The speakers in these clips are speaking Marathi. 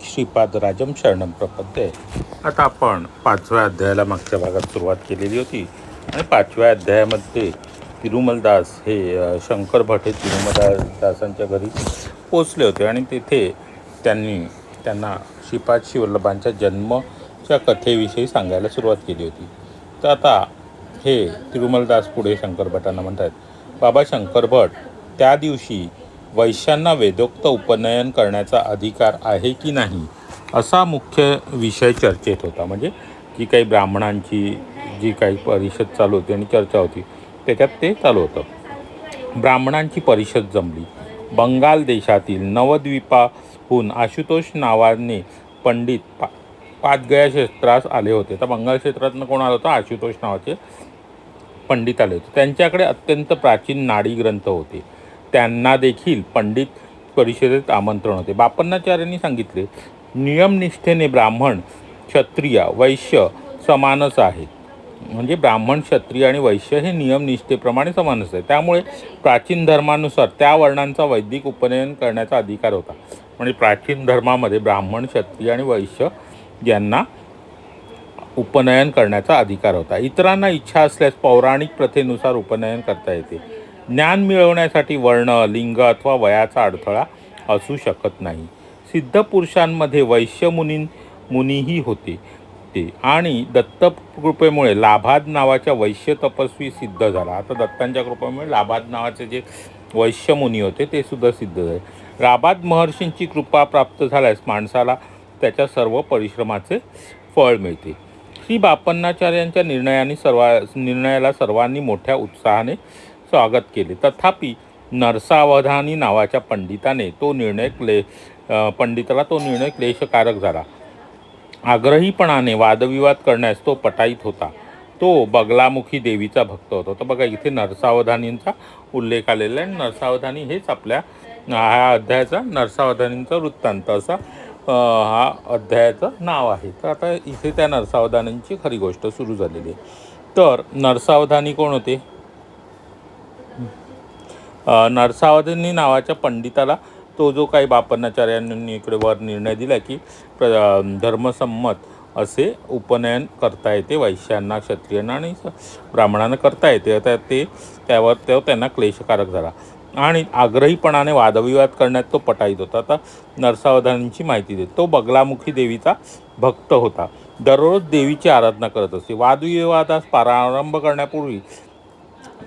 श्रीपादराजं शरणं प्रपद्ये। आता आपण 5व्या अध्यायाला मागच्या भागात सुरुवात केलेली होती आणि 5व्या अध्यायामध्ये तिरुमलदास हे शंकर भट हे तिरुमलदासांच्या घरी पोचले होते आणि तिथे त्यांना श्रीपाद श्रीवल्लभांच्या जन्मच्या कथेविषयी सांगायला सुरुवात केली होती। तर आता हे तिरुमलदास पुढे शंकर भटांना म्हणतात, बाबा शंकर भट, त्या दिवशी वैश्यांना वेदोक्त उपनयन करण्याचा अधिकार आहे की नाही, असा मुख्य विषय चर्चेत होता। म्हणजे जी काही ब्राह्मणांची जी काही परिषद चालू होती आणि चर्चा होती त्याच्यात ते चालू होतं। ब्राह्मणांची परिषद जमली। बंगाल देशातील नवद्वीपाहून आशुतोष नावाने पंडित पादगया क्षेत्रास आले होते। तर बंगाल क्षेत्रातनं कोण आलं होतं? आशुतोष नावाचे पंडित आले होते। त्यांच्याकडे अत्यंत प्राचीन नाडी ग्रंथ होते। त्यांना देखील पंडित परिषदेत आमंत्रण होते। बापन्नाचार्यांनी सांगितले, नियमनिष्ठेने ब्राह्मण क्षत्रिय वैश्य समानच आहेत। म्हणजे ब्राह्मण क्षत्रिय आणि वैश्य हे नियमनिष्ठेप्रमाणे समानच आहे। त्यामुळे प्राचीन धर्मानुसार त्या वर्णांचा वैदिक उपनयन करण्याचा अधिकार होता। म्हणजे प्राचीन धर्मामध्ये ब्राह्मण क्षत्रिय आणि वैश्य यांना उपनयन करण्याचा अधिकार होता। इतरांना इच्छा असल्यास पौराणिक प्रथेनुसार उपनयन करता येते। ज्ञान मिळवण्यासाठी वर्ण लिंग अथवा वयाचा अडथळा असू शकत नाही। सिद्ध पुरुषांमध्ये वैश्य मुनीही होते ते आणि दत्तकृपेमुळे लाभाद नावाच्या वैश्य तपस्वी सिद्ध झाला। आता दत्तांच्या कृपेमुळे लाभाद नावाचे जे वैश्य मुनी होते ते सुद्धा सिद्ध झाले। लाभाद महर्षींची कृपा प्राप्त झाल्यास माणसाला त्याच्या सर्व परिश्रमाचे फळ मिळते। श्री बापन्नाचार्यांच्या निर्णयाला सर्वांनी मोठ्या उत्साहाने स्वागत केले। तथापि नरसावधानी नावाच्या पंडिताला तो निर्णय क्लेशकारक झाला। आग्रहीपणाने वादविवाद करण्यास तो पटाईत होता। तो बगलामुखी देवीचा भक्त होता। तर बघा इथे नरसावधानींचा उल्लेख आलेला आहे। नरसावधानी हेच आपल्या ह्या अध्यायाचा नरसावधानींचा वृत्तांत असा हा अध्यायाचं नाव आहे। तर आता इथे त्या नरसावधानींची खरी गोष्ट सुरू झालेली आहे। तर नरसावधानी कोण होते? नरसावधानी नावाच्या पंडिताला तो जो काही बापन्नाचार्यांनी इकडे वर निर्णय दिला की धर्मसंमत असे उपनयन करता येते, वैश्यांना क्षत्रियांना आणि ब्राह्मणांना करता येते। आता त्यावर त्यांना क्लेशकारक झाला आणि आग्रहीपणाने वादविवाद करण्यात तो पटाईत होता। आता नरसावधानींची माहिती देत, तो बगलामुखी देवीचा भक्त होता। दररोज देवीची आराधना करत असे। वादविवादास प्रारंभ करण्यापूर्वी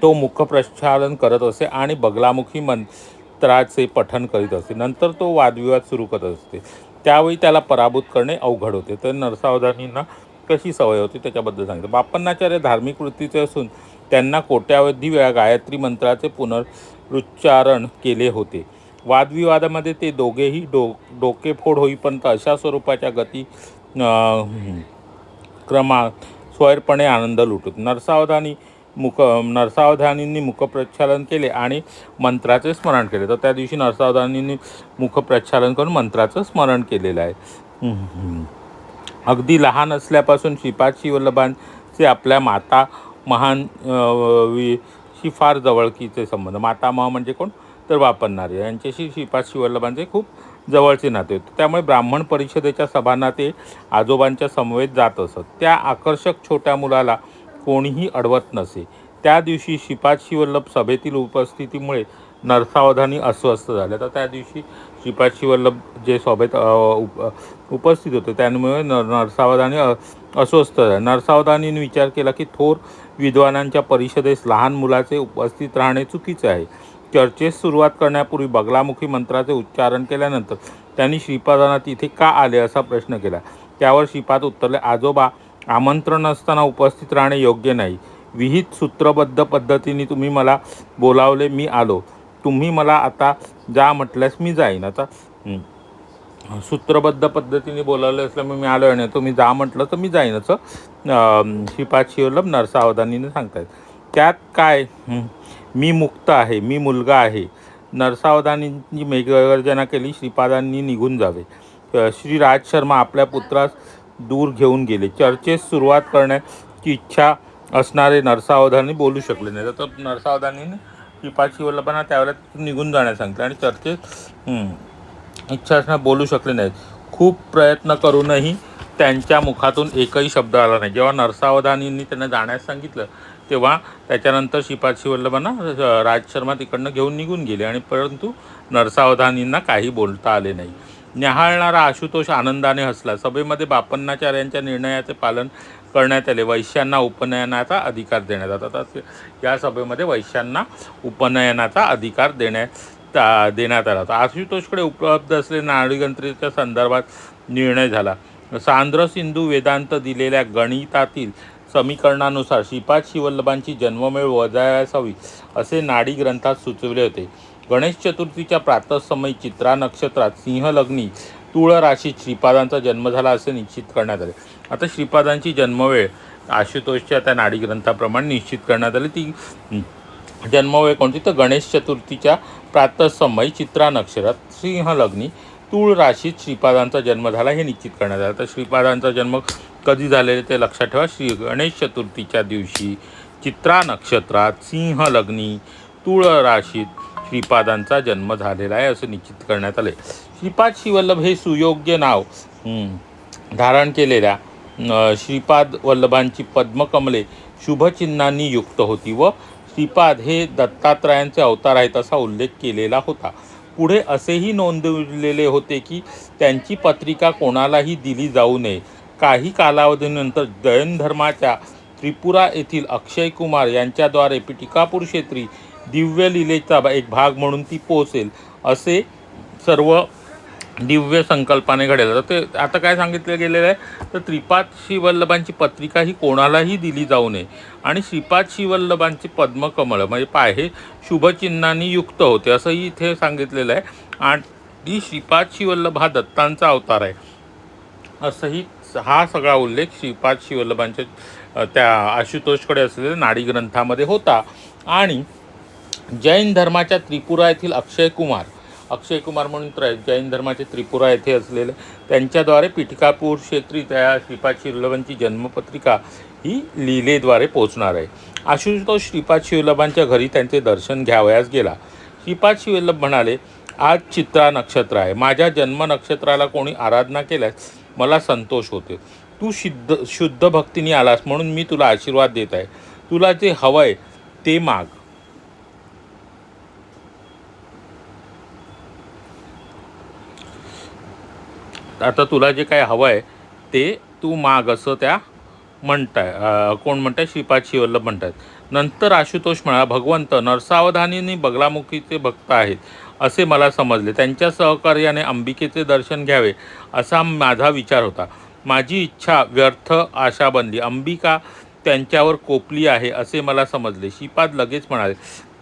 तो मुखप्रक्षालन करत असे आणि बगलामुखी मंत्राचे पठण करीत असे। नंतर तो वादविवाद सुरू करत असते। त्यावेळी त्याला पराभूत करणे अवघड होते। तर नरसावधानींना कशी सवय होती त्याच्याबद्दल सांगितलं। बापन्नाचार्य धार्मिक वृत्तीचे असून त्यांना कोट्यावधी वेळा गायत्री मंत्राचे पुनरुच्चारण केले होते। वादविवादामध्ये ते दोघेही डोकेफोड होईपर्यंत अशा स्वरूपाच्या गती क्रमात स्वैरपणे आनंद लुटत। नरसावधानींनी मुखप्रक्षालन केले आणि मंत्राचे स्मरण केले। तर त्या दिवशी नरसावधानींनी मुखप्रक्षालन करून मंत्राचं स्मरण केलेलं आहे। अगदी लहान असल्यापासून श्रीपाद श्रीवल्लभांचे आपल्या माता महांशी फार जवळकीचे संबंध। मातामह म्हणजे कोण? तर बापन्नाचार्य यांच्याशी श्रीपाद श्रीवल्लभांचे खूप जवळचे नाते होते। त्यामुळे ब्राह्मण परिषदेच्या सभांना ते आजोबांच्या समवेत जात असत। त्या आकर्षक छोट्या मुलाला कोणीही अडवत नसे। त्या दिवशी श्रीपाद श्रीवल्लभ सभेतील उपस्थितीमुळे नरसावधानी अस्वस्थ झाले। तर त्या दिवशी श्रीपाद श्रीवल्लभ जे सभेत उपस्थित होते त्यामुळे नरसावधानी अस्वस्थ झाले। नरसावधानीने विचार केला की थोर विद्वानांच्या परिषदेस लहान मुलाचे उपस्थित राहणे चुकीचे आहे। चर्चेस सुरुवात करण्यापूर्वी बगलामुखी मंत्राचे उच्चारण केल्यानंतर त्यांनी श्रीपादांना तिथे का आले असा प्रश्न केला। त्यावर श्रीपाद उत्तरले, आजोबा, आमंत्रण असताना उपस्थित राहणे योग्य नाही। विहित सूत्रबद्ध पद्धतीने तुम्ही मला बोलावले, मी आलो। तुम्ही मला आता जा म्हटल्यास मी जाईन। आता सूत्रबद्ध पद्धतीने बोलावले असल्यामुळे मी आलो आणि तुम्ही जा म्हटलं तर मी जाईन असं श्रीपाद श्रीवल्लभ नरसावधानीने सांगतायत। त्यात काय? मी मुक्त आहे, मी मुलगा आहे। नरसावधानींनी मेघगर्जना केली। श्रीपादांनी निघून जावे। श्री राजशर्मा आपल्या पुत्रास दूर घेऊन गेले। चर्चेस सुरुवात करण्याची इच्छा असणारे नरसावधानी बोलू शकले नाही। तर नरसावधानीने श्रीपाद श्रीवल्लभांना त्यावेळेला निघून जाण्यास सांगितले आणि चर्चेत इच्छा असणार बोलू शकले नाहीत। खूप प्रयत्न करूनही त्यांच्या मुखातून एकही शब्द आला नाही. जेव्हा नरसावधानींनी त्यांना जाण्यास सांगितलं तेव्हा त्याच्यानंतर श्रीपाद श्रीवल्लभांना राज शर्मा तिकडनं घेऊन निघून गेले आणि परंतु नरसावधानींना काही बोलता आले नाही. न्याहाळणारा आशुतोष आनंदाने हसला. सभेमध्ये बापन्नाचार्यांच्या निर्णयाचे पालन करण्यात आले. वैश्यांना उपनयनाचा अधिकार देण्यात आला. या सभेमध्ये वैश्यांना उपनयनाचा अधिकार देण्यात आला होता. आशुतोषकडे उपलब्ध असलेल्या नाडीग्रंथाच्या संदर्भात निर्णय झाला. सांद्र सिंधू वेदांत दिलेल्या गणितातील समीकरणानुसार श्रीपाद श्रीवल्लभांची जन्ममेळ वजावयास हवी असे नाडी ग्रंथात सुचविले होते. गणेश चतुर्थीच्या प्रातःसमयी चित्रा नक्षत्रात सिंह लग्नी तुळ राशीत श्रीपादांचा जन्म झाला असे निश्चित करण्यात आले. आता श्रीपादांची जन्मवेळ आशुतोषच्या त्या नाडी ग्रंथाप्रमाणे निश्चित करण्यात आली. ती जन्मवेळ कोणती? तर गणेश चतुर्थीच्या प्रातःसमयी चित्रा नक्षत्रात सिंह लग्नी तुळ राशीत श्रीपादांचा जन्म झाला हे निश्चित करण्यात आलं. तर श्रीपादांचा जन्म कधी झालेले ते लक्षात ठेवा. गणेश चतुर्थीच्या दिवशी चित्रा नक्षत्रात सिंह लग्नी तुळ राशीत श्रीपादांचा जन्म झालेला आहे असं निश्चित करण्यात आले. श्रीपाद श्रीवल्लभ हे सुयोग्य नाव धारण केलेल्या श्रीपाद वल्लभांची पद्मकमले शुभचिन्हांनी युक्त होती व श्रीपाद हे दत्तात्रयांचे अवतार आहेत असा उल्लेख केलेला होता. पुढे असेही नोंदवलेले होते की त्यांची पत्रिका कोणालाही दिली जाऊ नये. काही कालावधीनंतर जैन धर्माच्या त्रिपुरा येथील अक्षय कुमार यांच्याद्वारे पिटिकापूर क्षेत्री दिव्य लीलेचा एक भाग म्हणून ती पोहोचेल असे सर्व दिव्य संकल्पाने घडेल. तर ते आता काय सांगितलं गेलेलं आहे तर श्रीपाद श्रीवल्लभांची पत्रिका ही कोणालाही दिली जाऊ नये आणि श्रीपाद श्रीवल्लभांची पद्मकमळ म्हणजे पाय हे शुभचिन्हांनी युक्त होते असंही इथे सांगितलेलं आहे. आणि श्रीपाद श्रीवल्लभ हा दत्तांचा अवतार आहे असंही हा सगळा उल्लेख श्रीपाद श्रीवल्लभांच्या त्या आशुतोषकडे असलेल्या नाडी ग्रंथामध्ये होता. आणि जैन धर्माच्या त्रिपुरा येथील अक्षय कुमार म्हणून जैन धर्माचे त्रिपुरा येथे असलेले त्यांच्याद्वारे पिटिकापूर क्षेत्री त्या श्रीपाद श्रीवल्लभांची जन्मपत्रिका ही लीलेद्वारे पोचणार आहे. आशुतोष श्रीपाद श्रीवल्लभांच्या घरी त्यांचे दर्शन घ्यावयास गेला. श्रीपाद श्रीवल्लभ म्हणाले, आज चित्रा नक्षत्र आहे. माझ्या जन्म नक्षत्राला कोणी आराधना केल्यास मला संतोष होते. तू शुद्ध भक्तीने आलास म्हणून मी तुला आशीर्वाद देत आहे. तुला जे हवंय ते माग. आता तुला जे काय हवं आहे ते तू माग असं त्या कोण म्हणताय? श्रीपाद श्रीवल्लभ म्हणतात. नंतर आशुतोष म्हणाला, भगवंत नरसावधानींनी बगलामुखीचे भक्त आहेत असे मला समजले. त्यांच्या सहकार्याने अंबिकेचे दर्शन घ्यावे असा माझा विचार होता. माझी इच्छा व्यर्थ आशा बनली. अंबिका त्यांच्यावर कोपली आहे असे मला समजले. श्रीपाद लगेच म्हणाले,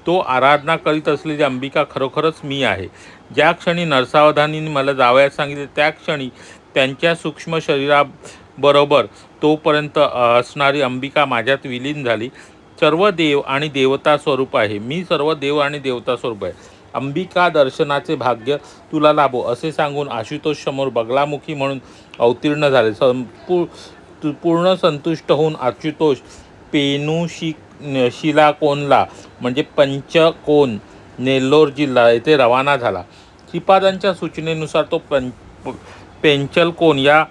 तो आराधना करीत असलेली अंबिका खरोखरच मी आहे. ज्या क्षणी नरसावधानींनी मला जावयास सांगितले त्या क्षणी त्यांच्या सूक्ष्म शरीराबरोबर तोपर्यंत असणारी अंबिका माझ्यात विलीन झाली. सर्व देव आणि देवता स्वरूप आहे. मी सर्व देव आणि देवता स्वरूप आहे. अंबिका दर्शनाचे भाग्य तुला लाभो असे सांगून आशुतोष समोर बगलामुखी म्हणून अवतीर्ण झाले. पूर्ण संतुष्ट होऊन आशुतोष शिलाकोनला म्हणजे पंचकोन नेल्लोर जिल्हा येथे रवाना झाला. श्रीपादांच्या सूचनेनुसार तो पेंचलकोन या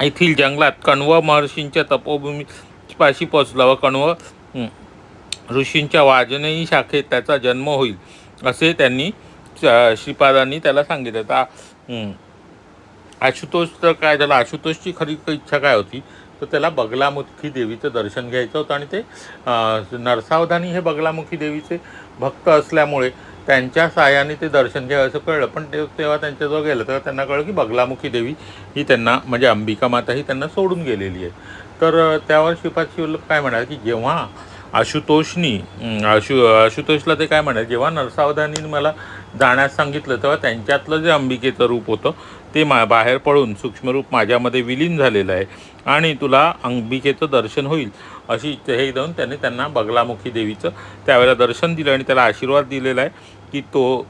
येथील जंगलात कण्व महर्षींच्या तपोभूमीपाशी पोचला व कण्व ऋषींच्या वाजनेयी शाखेत त्याचा जन्म होईल असे श्रीपादांनी त्याला सांगितलं. आता आशुतोष तर काय झालं, आशुतोषची खरी इच्छा काय होती तर त्याला बगलामुखी देवीचं दर्शन घ्यायचं होतं. आणि ते नरसावधानी हे बगलामुखी देवीचे भक्त असल्यामुळे त्यांच्या साहाय्याने ते दर्शन घ्यावं असं कळलं. पण तेव्हा त्यांच्याजवळ गेलं तेव्हा त्यांना कळलं की बगलामुखी देवी ही त्यांना म्हणजे अंबिका माता ही त्यांना सोडून गेलेली आहे. तर त्यावर श्रीपाद श्रीवल्लभ काय म्हणाले की जेव्हा आशुतोषला ते काय म्हणाले, जेव्हा नरसावधानीने मला जाण्यास सांगितलं तेव्हा त्यांच्यातलं जे अंबिकेचं रूप होतं ते बाहेर पडून सूक्ष्मरूप माझ्यामध्ये विलीन झालेलं आहे आणि तुला अंबिकेचं दर्शन होईल अशी हे देऊन त्यांना बगलामुखी देवीचं त्यावेळेला दर्शन दिलं आणि त्याला आशीर्वाद दिलेला आहे की तो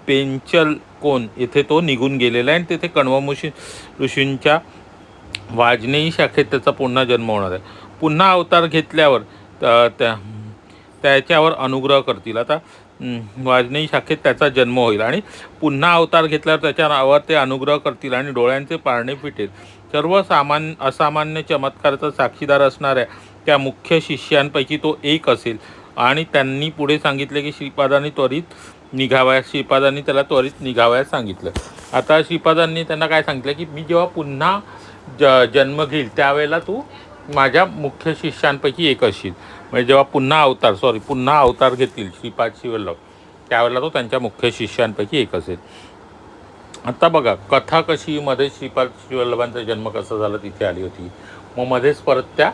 पेंचलकोन येथे तो निघून गेलेला आहे आणि तिथे कण्व ऋषींच्या वाजनेयी शाखेत त्याचा पुन्हा जन्म होणार आहे. पुन्हा अवतार घेतल्यावर त्याच्यावर अनुग्रह करतील. आता वाजनेयी शाखेत त्याचा जन्म होईल आणि पुन्हा अवतार घेतल्यावर त्याच्या नावावर ते अनुग्रह करतील आणि डोळ्यांचे पारणे फिटेल. सर्व असामान्य चमत्काराचा साक्षीदार असणाऱ्या त्या मुख्य शिष्यांपैकी तो एक असेल. आणि त्यांनी पुढे सांगितले की श्रीपादांनी त्याला त्वरित निघावयास सांगितलं. आता श्रीपादांनी त्यांना काय सांगितलं की मी जेव्हा पुन्हा जन्म घेईल त्यावेळेला तू माझ्या मुख्य शिष्यांपैकी एक असशील. म्हणजे जेव्हा पुन्हा अवतार घेतील श्रीपाद श्रीवल्लभ त्यावेळेला तो त्यांच्या मुख्य शिष्यांपैकी एक असेल. आता बघा कथा कशी मध्ये श्रीपाद श्रीवल्लभांचा जन्म कसा झाला तिथे आली होती. मग मध्येच परत त्या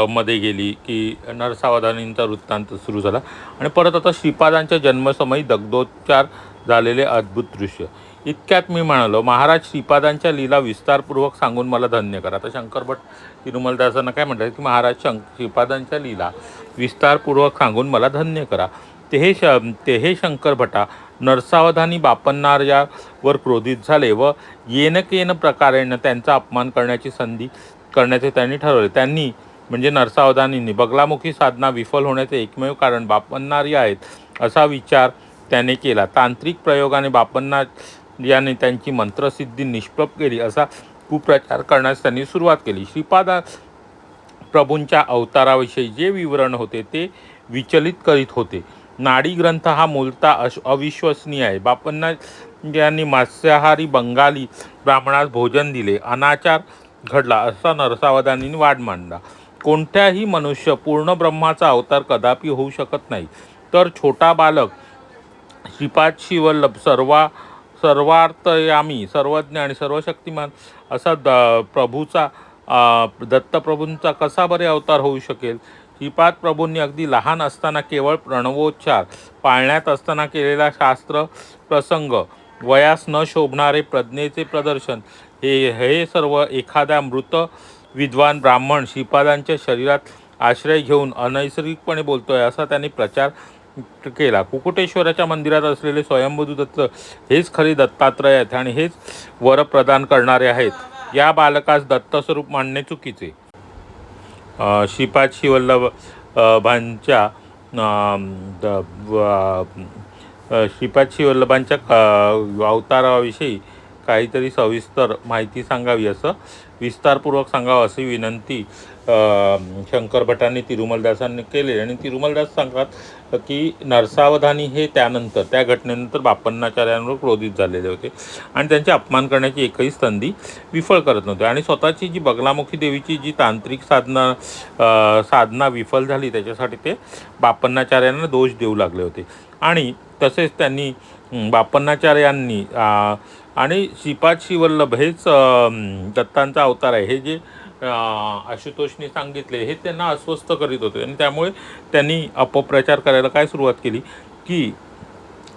मध्ये गेली की नरसावधानींचा वृत्तांत सुरू झाला आणि परत आता श्रीपादांच्या जन्मसमयी दग्धोच्चार झालेले अद्भुत दृश्य. इतक्यात मी म्हणालो महाराज श्रीपादांच्या लीला विस्तारपूर्वक सांगून मला धन्य करा. आता शंकर भट तिरुमलदासांना काय म्हणतात की महाराज श्रीपादांच्या लीला विस्तारपूर्वक सांगून मला धन्य करा. ते हे शंकर भटा नरसावधानी बापन्नार यावर क्रोधित झाले व येनकेन प्रकारेण त्यांचा अपमान करण्याचे त्यांनी ठरवले. त्यांनी म्हणजे नरसावधानींनी बगलामुखी साधना विफल होण्याचे एकमेव कारण बापन्नार आहेत असा विचार त्याने केला. तांत्रिक प्रयोगाने बापन्नार याने त्यांची मंत्रसिद्धी निष्प्रभ केली असा कुप्रचार करण्यास त्यांनी सुरुवात केली. श्रीपाद प्रभूंच्या अवताराविषयी जे विवरण होते ते विचलित करीत होते. नाडी ग्रंथ हा मूलतः अविश्वसनीय आहे. बापन्नार यांनी मांसाहारी बंगाली ब्राह्मणास भोजन दिले, अनाचार घडला असा नरसावधानींनी वाद मांडला. कोणत्याही मनुष्य पूर्ण ब्रह्माचा अवतार कदापि होऊ शकत नाही. तर छोटा बालक श्रीपाद श्रीवल्लभ सर्वार्थयामी सर्वज्ञ आणि सर्वशक्तिमान असा दत्तप्रभूंचा कसा बरे अवतार होऊ शकेल. श्रीपाद प्रभूंनी अगदी लहान असताना केवळ प्रणवोच्चार, पाळण्यात असताना केलेला शास्त्र प्रसंग, वयास न शोभणारे प्रज्ञेचे प्रदर्शन हे सर्व एखाद्या मृत विद्वान ब्राह्मण श्रीपादांच्या शरीरात आश्रय घेऊन अनैसर्गिकपणे बोलतोय असा त्यांनी प्रचार केला. कुकुटेश्वराच्या मंदिरात असलेले स्वयंभू दत्त हेच खरे दत्तात्रय आहेत आणि हेच वर प्रदान करणारे आहेत. या बालकास दत्तस्वरूप मानणे चुकीचे. श्रीपाद श्रीवल्लभांच्या अवताराविषयी काहीतरी सविस्तर माहिती सांगावी असं विस्तारपूर्वक सांगावं अशी विनंती शंकर भटांनी तिरुमलदासांनी केले. आणि तिरुमलदास सांगतात की नरसावधानी हे त्या घटनेनंतर बापन्नाचार्यांवर क्रोधित झालेले होते आणि त्यांचे अपमान करण्याची एकही संधी विफळ करत नव्हते आणि स्वतःची जी बगलामुखी देवीची जी तांत्रिक साधना विफल झाली त्याच्यासाठी ते बापन्नाचार्यांना दोष देऊ लागले होते. आणि तसेच त्यांनी बापन्नाचार्यांनी आणि श्रीपाद श्रीवल्लभ हेच दत्तांचा अवतार आहे हे जे आशुतोषने सांगितले हे त्यांना अस्वस्थ करीत होते. आणि त्यामुळे त्यांनी अपप्रचार करायला काय सुरुवात केली की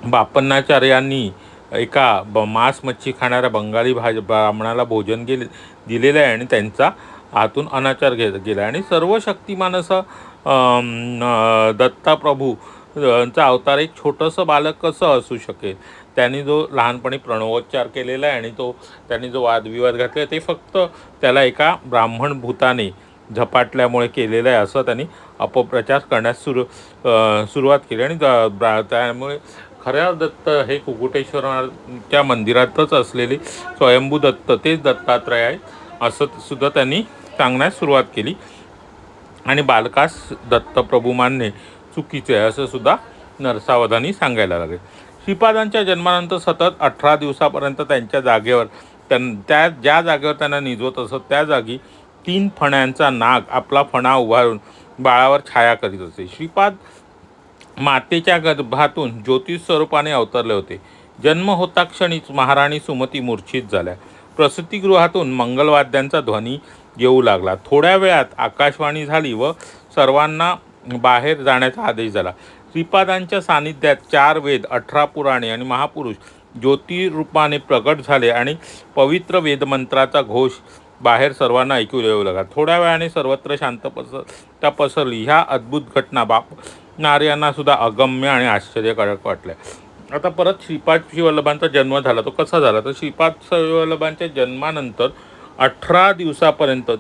बापन्नाचार्यांनी एका मांस मच्छी खाणाऱ्या बंगाली ब्राह्मणाला भोजन दिलेलं आहे आणि त्यांचा हातून अनाचार गेला आणि सर्व शक्तिमान असं दत्ताप्रभू चा अवतार एक छोटंसं बालक कसं असू शकेल. त्यांनी जो लहानपणी प्रणवोच्चार केलेला आहे आणि त्यांनी जो वादविवाद घातला ते फक्त त्याला एका ब्राह्मण भूताने झपाटल्यामुळे केलेलं आहे असं त्यांनी अपप्रचार करण्यास सुरुवात केली. आणि त्यामुळे खऱ्या दत्त हे कुकुटेश्वराच्या मंदिरातच असलेले स्वयंभू दत्त तेच दत्तात्रय आहे असं सुद्धा त्यांनी सांगण्यास सुरुवात केली. आणि बालकास दत्तप्रभू मानणे चुकीचे आहे असं सुद्धा नरसावधानी सांगायला लागले. श्रीपादांच्या जन्मानंतर सतत 18 दिवसापर्यंत त्यांच्या जागेवर ज्या जागेवर त्यांना निजवत असत त्या जागी 3 फण्यांचा नाग आपला फणा उभारून बाळावर छाया करीत असे. श्रीपाद मातेच्या गर्भातून ज्योतिष स्वरूपाने अवतरले होते. जन्म होता क्षणीच महाराणी सुमती मूर्छित झाल्या. प्रसूतिगृहातून मंगलवाद्यांचा ध्वनी येऊ लागला. थोड्या वेळात आकाशवाणी झाली व सर्वांना बाहेर जाण्याचा आदेश झाला. श्रीपादांच्या सानिध्यात 4 वेद, 18 पुराणे आणि महापुरुष ज्योतिरूपाने प्रकट झाले आणि पवित्र वेदमंत्राचा घोष बाहेर सर्वांना ऐकू येऊ लागला. थोड्या वेळाने सर्वत्र शांतता पसरली. ह्या अद्भुत घटना बापन्नार सुद्धा अगम्य आणि आश्चर्यकारक वाटल्या. आता परत श्रीपाद श्रीवल्लभांचा जन्म झाला. तो कसा झाला तर श्रीपाद श्रीवल्लभांच्या जन्मानंतर 18 दिवसापर्यंत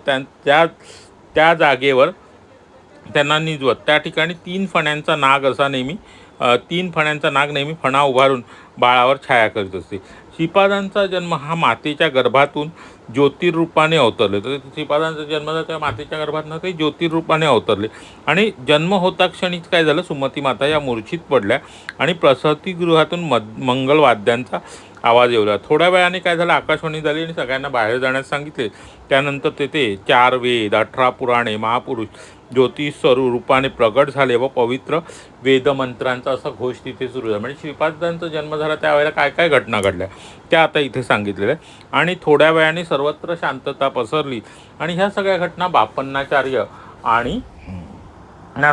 त्या जागेवर त्यांना निजवत. त्या ठिकाणी 3 फण्यांचा नाग असा नेहमी 3 फण्यांचा नाग नेहमी फणा उभारून बाळावर छाया करीत असते. श्रीपादांचा जन्म हा मातेच्या गर्भातून ज्योतिर्रूपाने अवतरले. तर श्रीपादांचा जन्म झाला त्या मातेच्या गर्भातून ते ज्योतिर्रूपाने अवतरले आणि जन्म होता क्षणीच काय झालं, सुमती माता या मूर्छित पडल्या आणि प्रसूतिगृहातून मंगलवाद्यांचा आवाज येऊ लागला. थोड्या वेळाने काय झालं, आकाशवाणी झाली आणि सगळ्यांना बाहेर जाण्यास सांगितले. त्यानंतर तेथे 4 वेद, 18 पुराणे, महापुरुष ज्योतिष रूपाने प्रगट झाले व पवित्र वेदमंत्रांचा असा घोष तिथे सुरू झाला. म्हणजे श्रीपादांचा जन्म झाला त्यावेळेला काय काय घटना घडल्या त्या आता इथे सांगितलेल्या आहे. आणि थोड्या वेळाने सर्वत्र शांतता पसरली आणि ह्या सगळ्या घटना बापन्नाचार्य आणि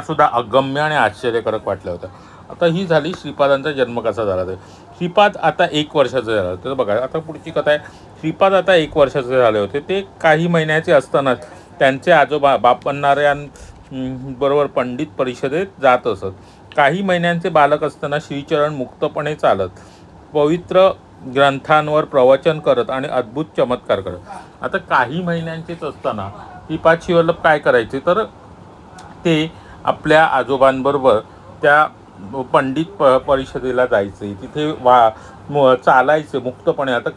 सुद्धा अगम्य आणि आश्चर्यकारक वाटल्या होत्या. आता ही झाली श्रीपादांचा जन्म कसा झाला. तर श्रीपाद आता 1 वर्षाचे झाले होते. तर बघा आता पुढची कथा आहे. श्रीपाद आता 1 वर्षाचे झाले होते. ते काही महिन्याचे असतानाच त्यांचे आजोबा बापन्नाऱ्यांबरोबर पंडित परिषदेत जात असत. काही महिन्यांचे बालक असताना श्रीचरण मुक्तपणे चालत, पवित्र ग्रंथांवर प्रवचन करत आणि अद्भुत चमत्कार करत. आता काही महिन्यांचेच असताना श्रीपाद श्रीवल्लभ काय करायचे, तर ते आपल्या आजोबांबरोबर त्या पंडित परिषदेला जायचे. तिथे चालायचे मुक्तपणे. आता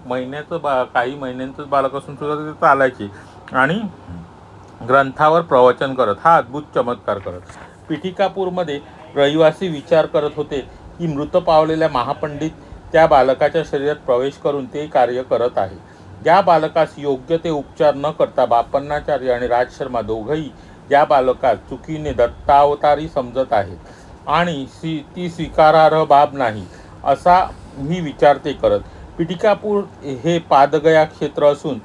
काही महिन्यांचंच बालक असून सुद्धा ते चालायचे आणि ग्रंथावर प्रवचन करत, हा अद्भुत चमत्कार करत. पिठिकापूरमध्ये रहिवासी विचार करत होते की मृत पावलेल्या महापंडित त्या बालकाच्या शरीरात प्रवेश करून ते कार्य करत आहे. ज्या बालकास योग्य ते उपचार न करता बापन्नाचार्य आणि राजशर्मा दोघंही या बालकास चुकीने दत्तावतारी समजत आहेत आणि ती स्वीकारार्ह बाब नाही असा ही विचार ते करत. पिठिकापूर हे पादगया क्षेत्र असून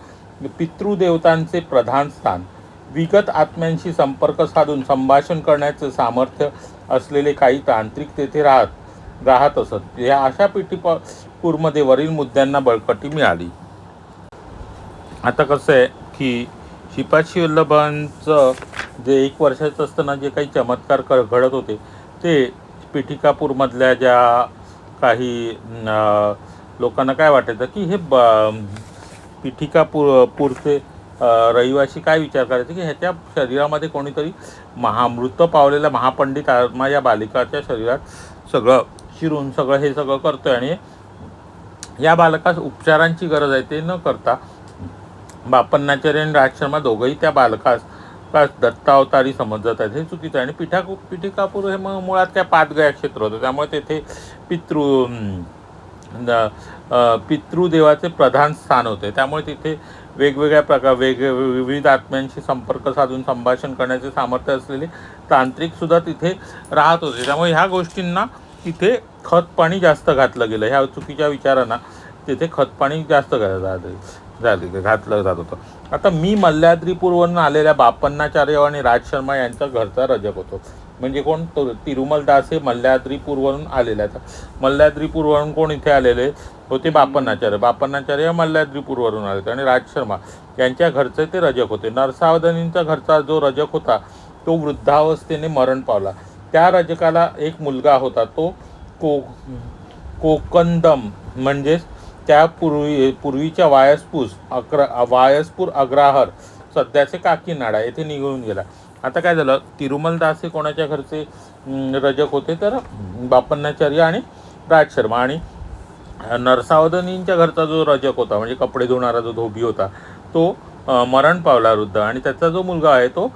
पितृदेवतांचे प्रधान स्थान, विगत आत्म्यांशी संपर्क साधून संभाषण करण्याचे सामर्थ्य असलेले काही तांत्रिक तेथे राहत असत. या अशा पिठिकापूरमध्ये वरील मुद्द्यांना बळकटी मिळाली. आता कसं आहे की श्रीपाद श्रीवल्लभांचं जे 1 वर्षाचं असताना जे काही चमत्कार घडत होते ते पिठिकापूरमधल्या ज्या काही लोकांना काय वाटायचं की हे पिठिकापूरचे रहिवासी काय विचार करायचे की ह्याच्या शरीरामध्ये कोणीतरी मृत पावलेला महापंडित आत्मा या बालिकाच्या शरीरात सगळं शिरून हे सगळं करतोय आणि या बालकास उपचारांची गरज आहे. ते न करता बापन्नाचार्य आणि राजशर्मा दोघंही त्या बालकास दत्तावतारी समजत आहेत. हे चुकीचं आहे. आणि पिठिकापूर हे मुळात काय पादगया क्षेत्र होतं, त्यामुळे तेथे पितृदेवाचे प्रधान स्थान होते. त्यामुळे तिथे वेगवेगळ्या विविध आत्म्यांशी संपर्क साधून संभाषण करण्याचे सामर्थ्य असलेले तांत्रिक सुद्धा तिथे राहत होते. त्यामुळे ह्या गोष्टींना तिथे खतपाणी जास्त घातलं गेलं. ह्या चुकीच्या विचारांना तिथे खतपाणी जास्त घातलं जात होतं. आता मी मल्ल्याद्रीपूरवरून आलेल्या बापन्नाचार्य आणि राजशर्मा यांचा घरचा रजक होतो. म्हणजे कोण, तो तिरुमलदास हे मल्ल्याद्रीपूरवरून आलेले. आता मल्ल्याद्रीपूरवरून कोण इथे आलेले होते, बापन्नाचार्य मल्ल्याद्रीपूरवरून आले आणि राजशर्मा यांच्या घरचे ते रजक होते. नरसावधानींचा घरचा जो रजक होता तो वृद्धावस्थेने मरण पावला. त्या रजकाला एक मुलगा होता, तो कोकंदम म्हणजेच त्या पूर्वीच्या वायसपूर अग्रहार सध्याचे काकीनाडा येथे निघून गेला. आता काय झालं, तिरुमलदास हे कोणाच्या घरचे रजक होते, तर बापन्नाचार्य आणि राजशर्मा. आणि नरसावधानींच्या घरचा जो रजक होता म्हणजे कपडे धुणारा जो धोबी होता तो मरण पावला वृद्ध, आणि त्याचा जो मुलगा आहे तो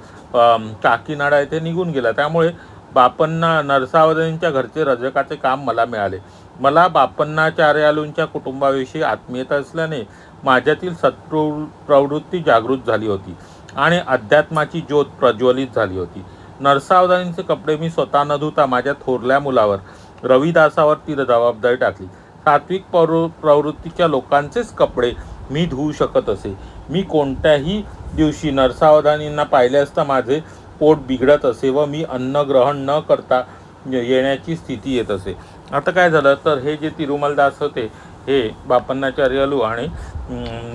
काकीनाडा येथे निघून गेला. त्यामुळे नरसावधानींच्या घरचे रजकाचे काम मला मिळाले. मला बापन्नाचार्यालूंच्या कुटुंबाविषयी आत्मीयता असल्याने माझ्यातील सत्प्रवृत्ती जागृत झाली होती आणि अध्यात्माची ज्योत प्रज्वलित झाली होती. नरसावधानींचे कपडे मी स्वतः न धुता माझ्या थोरल्या मुलावर रविदासावर ती जबाबदारी टाकली. सात्विक प्रवृत्तीच्या लोकांचेच कपडे मी धुवू शकत असे. मी कोणत्याही दिवशी नरसावधानींना पाहिले असता माझे पोट बिघडत असे व मी अन्न ग्रहण न करता येण्याची स्थिती येत असे. आता काय झालं, तर हे जे तिरुमलदास होते हे बापन्नाचार्यालू आणि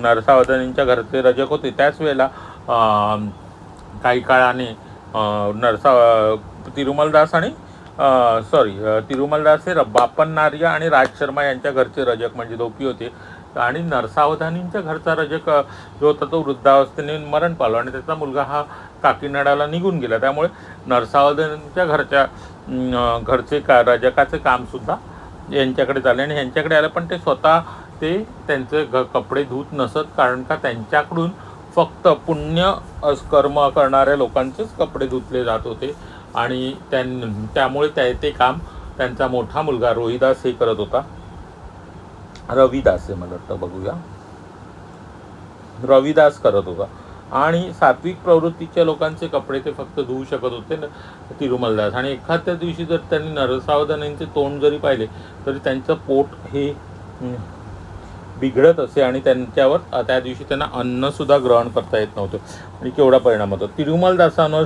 नरसावधानींच्या घरचे रजक होते. त्याच वेळेला काही काळाने तिरुमलदास हे बापन्नार्य आणि राजशर्मा यांच्या घरचे रजक म्हणजे धोपी होते, आणि नरसावधानींच्या घरचा रजक जो होता तो वृद्धावस्थेने मरण पावला आणि त्याचा मुलगा हा काकीनाडाला निघून गेला. त्यामुळे नरसावधानींच्या घरचे रजकाचे कामसुद्धा यांच्याकडे झाले आणि ह्यांच्याकडे आलं. पण ते स्वतः त्यांचे कपडे धुत नसत, कारण का त्यांच्याकडून फक्त पुण्य कर्म करणाऱ्या लोकांचेच कपडे धुतले जात होते आणि त्यामुळे ते काम त्यांचा मोठा मुलगा रोहिदास हे करत होता. रविदास हे मला वाटतं, बघूया, रविदास करत होता. आणि सात्विक प्रवृत्तीच्या लोकांचे कपडे ते फक्त धुवू शकत होते तिरुमलदास. आणि एखाद्या दिवशी जर त्यांनी नरसावधानींचे तोंड जरी पाहिले तरी त्यांचं पोट हे बिघडत असे आणि त्यांच्यावर त्या दिवशी त्यांना अन्नसुद्धा ग्रहण करता येत नव्हतं. आणि केवढा परिणाम होतो. तिरुमलदासांवर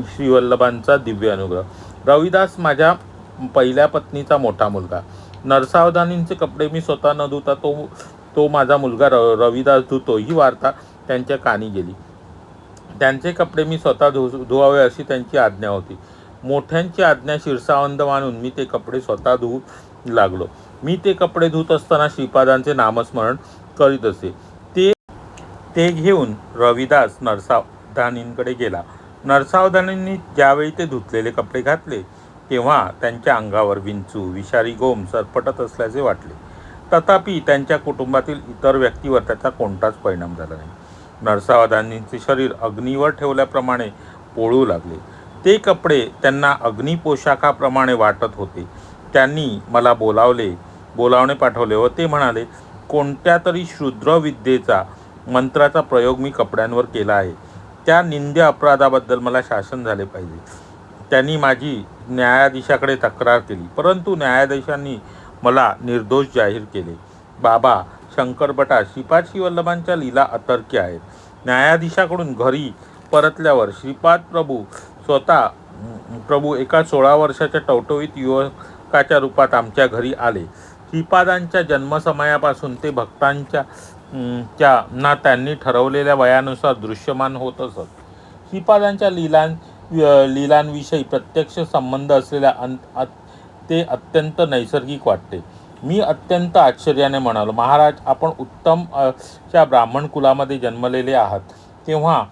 श्रीवल्लभांचा दिव्य अनुग्रह. रविदास माझ्या पहिल्या पत्नीचा मोठा मुलगा. नरसावधानींचे कपडे मी स्वतः न धुता तो माझा मुलगा रविदास धुतो, ही वार्ता त्यांच्या कानी गेली. त्यांचे कपडे मी स्वतः धुवावे अशी त्यांची आज्ञा होती. मोठ्यांची आज्ञा शिरसावंद मानून मी ते कपडे स्वतः धुवू लागलो. मी ते कपडे धुत असताना श्रीपादांचे नामस्मरण करीत असे. ते घेऊन रविदास नरसावधानींकडे गेला. नरसावधानींनी ज्यावेळी ते धुतलेले कपडे घातले तेव्हा त्यांच्या अंगावर विंचू, विषारी गोम सरपटत असल्याचे वाटले. तथापि त्यांच्या कुटुंबातील इतर व्यक्तीवर त्याचा कोणताच परिणाम झाला नाही. नरसावधानींचे शरीर अग्नीवर ठेवल्याप्रमाणे पोळू लागले. ते कपडे त्यांना अग्निपोशाखाप्रमाणे वाटत होते. त्यांनी मला बोलावणे पाठवले व ते म्हणाले, कोणत्या तरी क्षुद्र विद्येचा मंत्राचा प्रयोग मी कपड्यांवर केला आहे. त्या निंद्य अपराधाबद्दल मला शासन झाले पाहिजे. त्यांनी माझी न्यायाधीशाकडे तक्रार केली, परंतु न्यायाधीशांनी मला निर्दोष जाहीर केले. बाबा शंकरभटा श्रीपाद श्रीवल्लभांच्या लीला अतर्क्य आहेत. न्यायाधीशाकडून घरी परतल्यावर श्रीपाद प्रभू एका 16 वर्षाच्या टवटवीत युवकाच्या रूपात आमच्या घरी आले. श्रीपादांच्या जन्मसमयापासून ते भक्तांच्या ना त्यांनी ठरवलेल्या वयानुसार दृश्यमान होत असत. श्रीपादांच्या लीलांविषयी प्रत्यक्ष संबंध असलेल्या ते अत्यंत नैसर्गिक वाटते. मी अत्यंत आश्चर्याने म्हणालो, महाराज, आपण उत्तम च्या ब्राह्मण कुलामध्ये जन्मलेले आहात, तेव्हा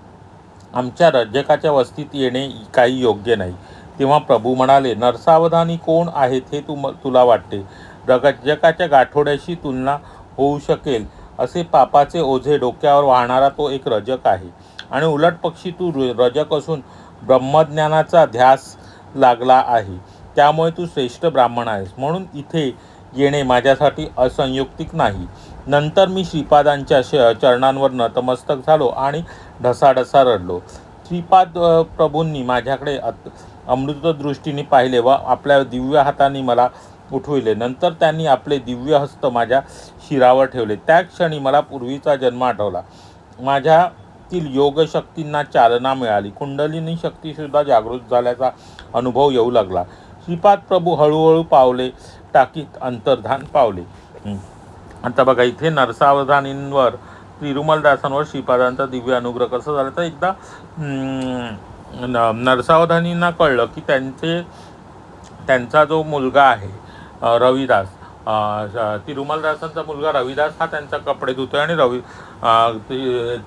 आमच्या रजकाच्या वस्तीत येणे काही योग्य नाही. तेव्हा प्रभू म्हणाले, नरसावधानी कोण आहेत हे तुला वाटते? रजकाच्या गाठोड्याशी तुलना होऊ शकेल असे पापाचे ओझे डोक्यावर वाहणारा तो एक रजक आहे. आणि उलट पक्षी तू रजक असून ब्रह्मज्ञानाचा ध्यास लागला आहे, त्यामुळे तू श्रेष्ठ ब्राह्मण आहेस. म्हणून इथे येणे माझ्यासाठी असंयुक्तिक नाही. नंतर मी श्रीपादांच्या चरणांवर नतमस्तक झालो आणि ढसाढसा रडलो. श्रीपाद प्रभूंनी माझ्याकडे अमृतदृष्टीने पाहिले व आपल्या दिव्य हातांनी मला उठविले. नंतर त्यांनी आपले दिव्य हस्त माझ्या शिरावर ठेवले. त्या क्षणी मला पूर्वीचा जन्म आठवला. माझ्यातील योगशक्तींना चालना मिळाली. कुंडलिनी शक्तीसुद्धा जागृत झाल्याचा अनुभव येऊ लागला. श्रीपाद प्रभू हळूहळू पावले टाकीत अंतर्धान पावले. आता बघा, इथे नरसावधानींवर तिरुमलदासांवर श्रीपादांचा दिव्य अनुग्रह कसा झाला तर एकदा नरसावधानींना कळलं की त्यांचा जो मुलगा आहे रविदास, तिरुमलदासांचा मुलगा रविदास हा त्यांचा कपडे धुतोय आणि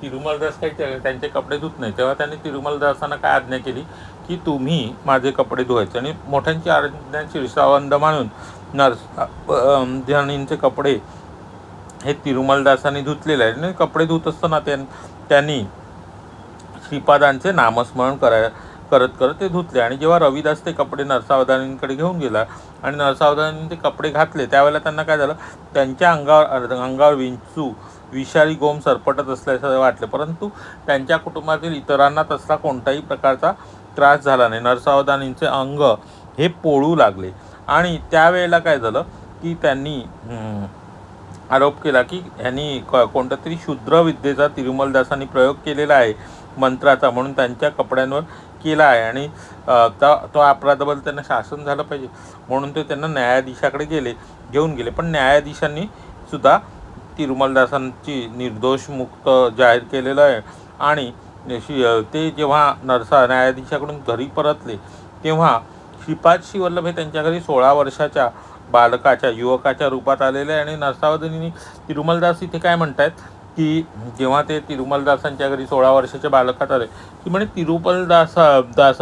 तिरुमलदास काही त्यांचे कपडे धुत नाही. तेव्हा त्यांनी तिरुमलदासांना काय आज्ञा केली की तुम्ही माझे कपडे धुवायचे. आणि मोठ्यांची आज्ञा शिरसावंद मानून नरसावधानींचे कपडे हे तिरुमलदासांनी धुतलेले आहे. आणि कपडे धुत असताना त्यांनी श्रीपादांचे नामस्मरण करत ते धुतले. आणि जेव्हा रविदास ते कपडे नरसावधानींकडे घेऊन गेला आणि नरसावधानींनी ते कपडे घातले, त्यावेळेला त्यांना काय झालं, त्यांच्या अंगावर विंचू, विषारी गोम सरपटत असल्याचे वाटले. परंतु त्यांच्या कुटुंबातील इतरांना तसला कोणताही प्रकारचा त्रास झाला नाही. नरसावधानींचे अंग हे पोळू लागले. आणि त्यावेळेला काय झालं की त्यांनी आरोप केला की ह्यांनी कोणत्या तरी क्षुद्र विद्येचा तिरुमलदासांनी प्रयोग केलेला आहे मंत्राचा, म्हणून त्यांच्या कपड्यांवर केला आहे आणि तो अपराधाबद्दल त्यांना शासन झालं पाहिजे. म्हणून ते त्यांना न्यायाधीशाकडे घेऊन गेले. पण न्यायाधीशांनी सुद्धा तिरुमलदासांची निर्दोष मुक्त जाहीर केलेलं आहे. आणि ते जेव्हा न्यायाधीशाकडून घरी परतले तेव्हा श्रीपाद श्रीवल्लभ हे त्यांच्या घरी 16 वर्षाच्या बालकाच्या युवकाच्या रूपात आलेले आहे. आणि नरसावधानी तिरुमलदास इथे काय म्हणतात की जेव्हा ते तिरुमलदासांच्या घरी 16 वर्षाच्या बालकात आले की म्हणे तिरुमलदास दास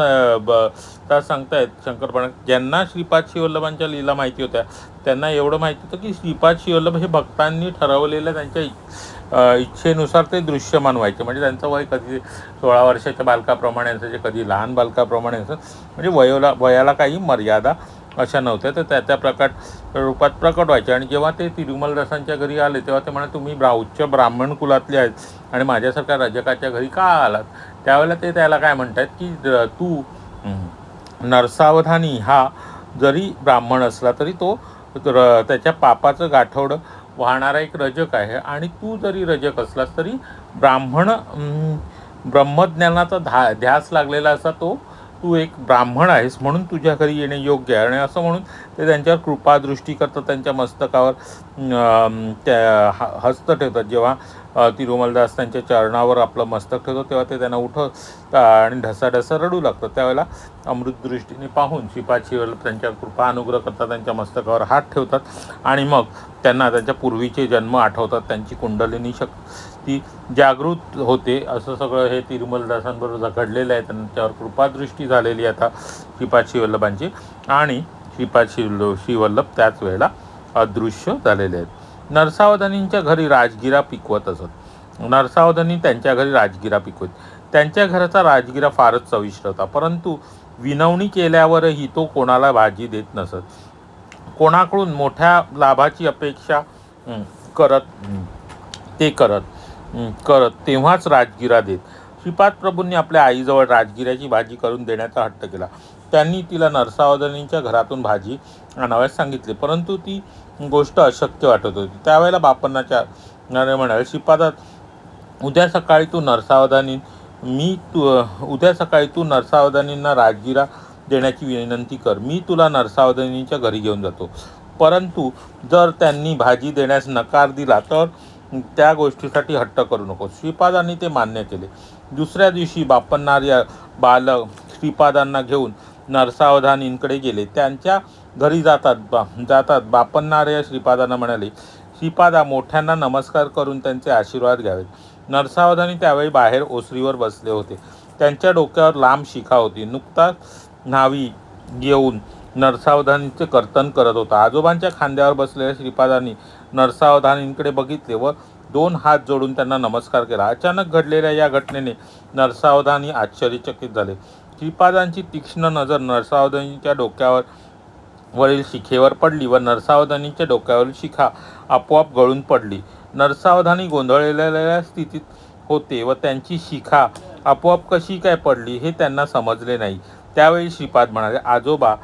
दास सांगतायत शंकरपण ज्यांना श्रीपाद श्रीवल्लभांच्या लीला माहिती होत्या त्यांना एवढं माहिती होतं की श्रीपाद श्रीवल्लभ हे भक्तांनी ठरवलेल्या त्यांच्या इच्छेनुसार ते दृश्यमान व्हायचे. म्हणजे त्यांचं वय कधी 16 वर्षाच्या बालकाप्रमाणे असायचे, कधी लहान बालकाप्रमाणे असं, म्हणजे वयाला काही मर्यादा अशा नव्हत्या. तर त्या प्रकट रूपात प्रकट व्हायचे. आणि जेव्हा ते तिरुमलदासांच्या घरी आले तेव्हा ते म्हणे तुम्ही उच्च ब्राह्मण कुलातले आहेत आणि माझ्यासारख्या रजकाच्या घरी का आलात. त्यावेळेला ते त्याला काय म्हणतात की तू नरसावधानी हा जरी ब्राह्मण असला तरी तो त्याच्या पापाचं गाठोडं वाहणारा एक रजक आहे. आणि तू जरी रजक असलास तरी ब्रह्मज्ञानाचा ध्यास लागलेला असा तू एक ब्राह्मण आहेस म्हणून तुझ्या घरी येणे योग्य आहे. आणि असं म्हणून ते त्यांच्यावर कृपादृष्टी करतात, त्यांच्या मस्तकावर त्या हस्त ठेवतात. जेव्हा तिरुमलदास त्यांच्या चरणावर आपलं मस्तक ठेवतो तेव्हा ते त्यांना उठवतात आणि ढसाढसा रडू लागतात. त्यावेळेला अमृतदृष्टीने पाहून श्रीपाद श्रीवल्लभ त्यांच्यावर कृपा अनुग्रह करतात, त्यांच्या मस्तकावर हात ठेवतात आणि मग त्यांना त्यांच्या पूर्वीचे जन्म आठवतात. त्यांची कुंडलिनी ती जागृत होते. असं सगळं हे तिरुमलदासांबरोबर घडलेलं आहे. त्यांच्यावर कृपादृष्टी झालेली आता श्रीपाद श्रीवल्लभांची. आणि श्रीपाद श्रीवल्लभ त्याच वेळेला अदृश्य झालेले आहेत. नरसावधानींच्या घरी राजगिरा पिकवत असत. नरसावधानी त्यांच्या घरी राजगिरा पिकवत. त्यांच्या घराचा राजगिरा फारच चविष्ट होता, परंतु विनवणी केल्यावरही तो कोणाला भाजी देत नसत. कोणाकडून मोठ्या लाभाची अपेक्षा करत तेव्हाच राजगिरा देत. श्रीपाद प्रभूंनी आपल्या आईजवळ राजगिऱ्याची भाजी करून देण्याचा हट्ट केला. त्यांनी तिला नरसावधानींच्या घरातून भाजी आणावयास सांगितले, परंतु ती गोष्ट अशक्य वाटत होती. त्यावेळेला बापन्नाच्या म्हणाले, श्रीपादात उद्या सकाळी तू नरसावधानींना राजगिरा देण्याची विनंती कर. मी तुला नरसावधानींच्या घरी घेऊन जातो. परंतु जर त्यांनी भाजी देण्यास नकार दिला तर त्या गोष्टीसाठी हट्ट करू नको. श्रीपादांनी ते मान्य केले. दुसऱ्या दिवशी बापन्नार या बालक श्रीपादांना घेऊन नरसावधानींकडे गेले. त्यांच्या घरी जातात बापन्नार या श्रीपादांना म्हणाले, श्रीपादा, मोठ्यांना नमस्कार करून त्यांचे आशीर्वाद घ्यावेत. नरसावधानी त्यावेळी बाहेर ओसरीवर बसले होते. त्यांच्या डोक्यावर लांब शिखा होती. नुकताच न्हावी येऊन नरसावधानीचे कर्तन करत होता. आजोबांच्या खांद्यावर बसलेल्या श्रीपादांनी नरसावधानींकडे बघितले व 2 हात जोडून त्यांना नमस्कार केला. अचानक घडलेल्या या घटनेने नरसावधानी आश्चर्यचकित झाले. श्रीपादांची तीक्ष्ण नजर नरसावधानीच्या वरील शिखेवर पडली व नरसावधानीच्या डोक्यावरील शिखा आपोआप गळून पडली. नरसावधानी गोंधळलेल्या स्थितीत होते व त्यांची शिखा आपोआप कशी काय पडली हे त्यांना समजले नाही. त्यावेळी श्रीपाद म्हणाले, आजोबा,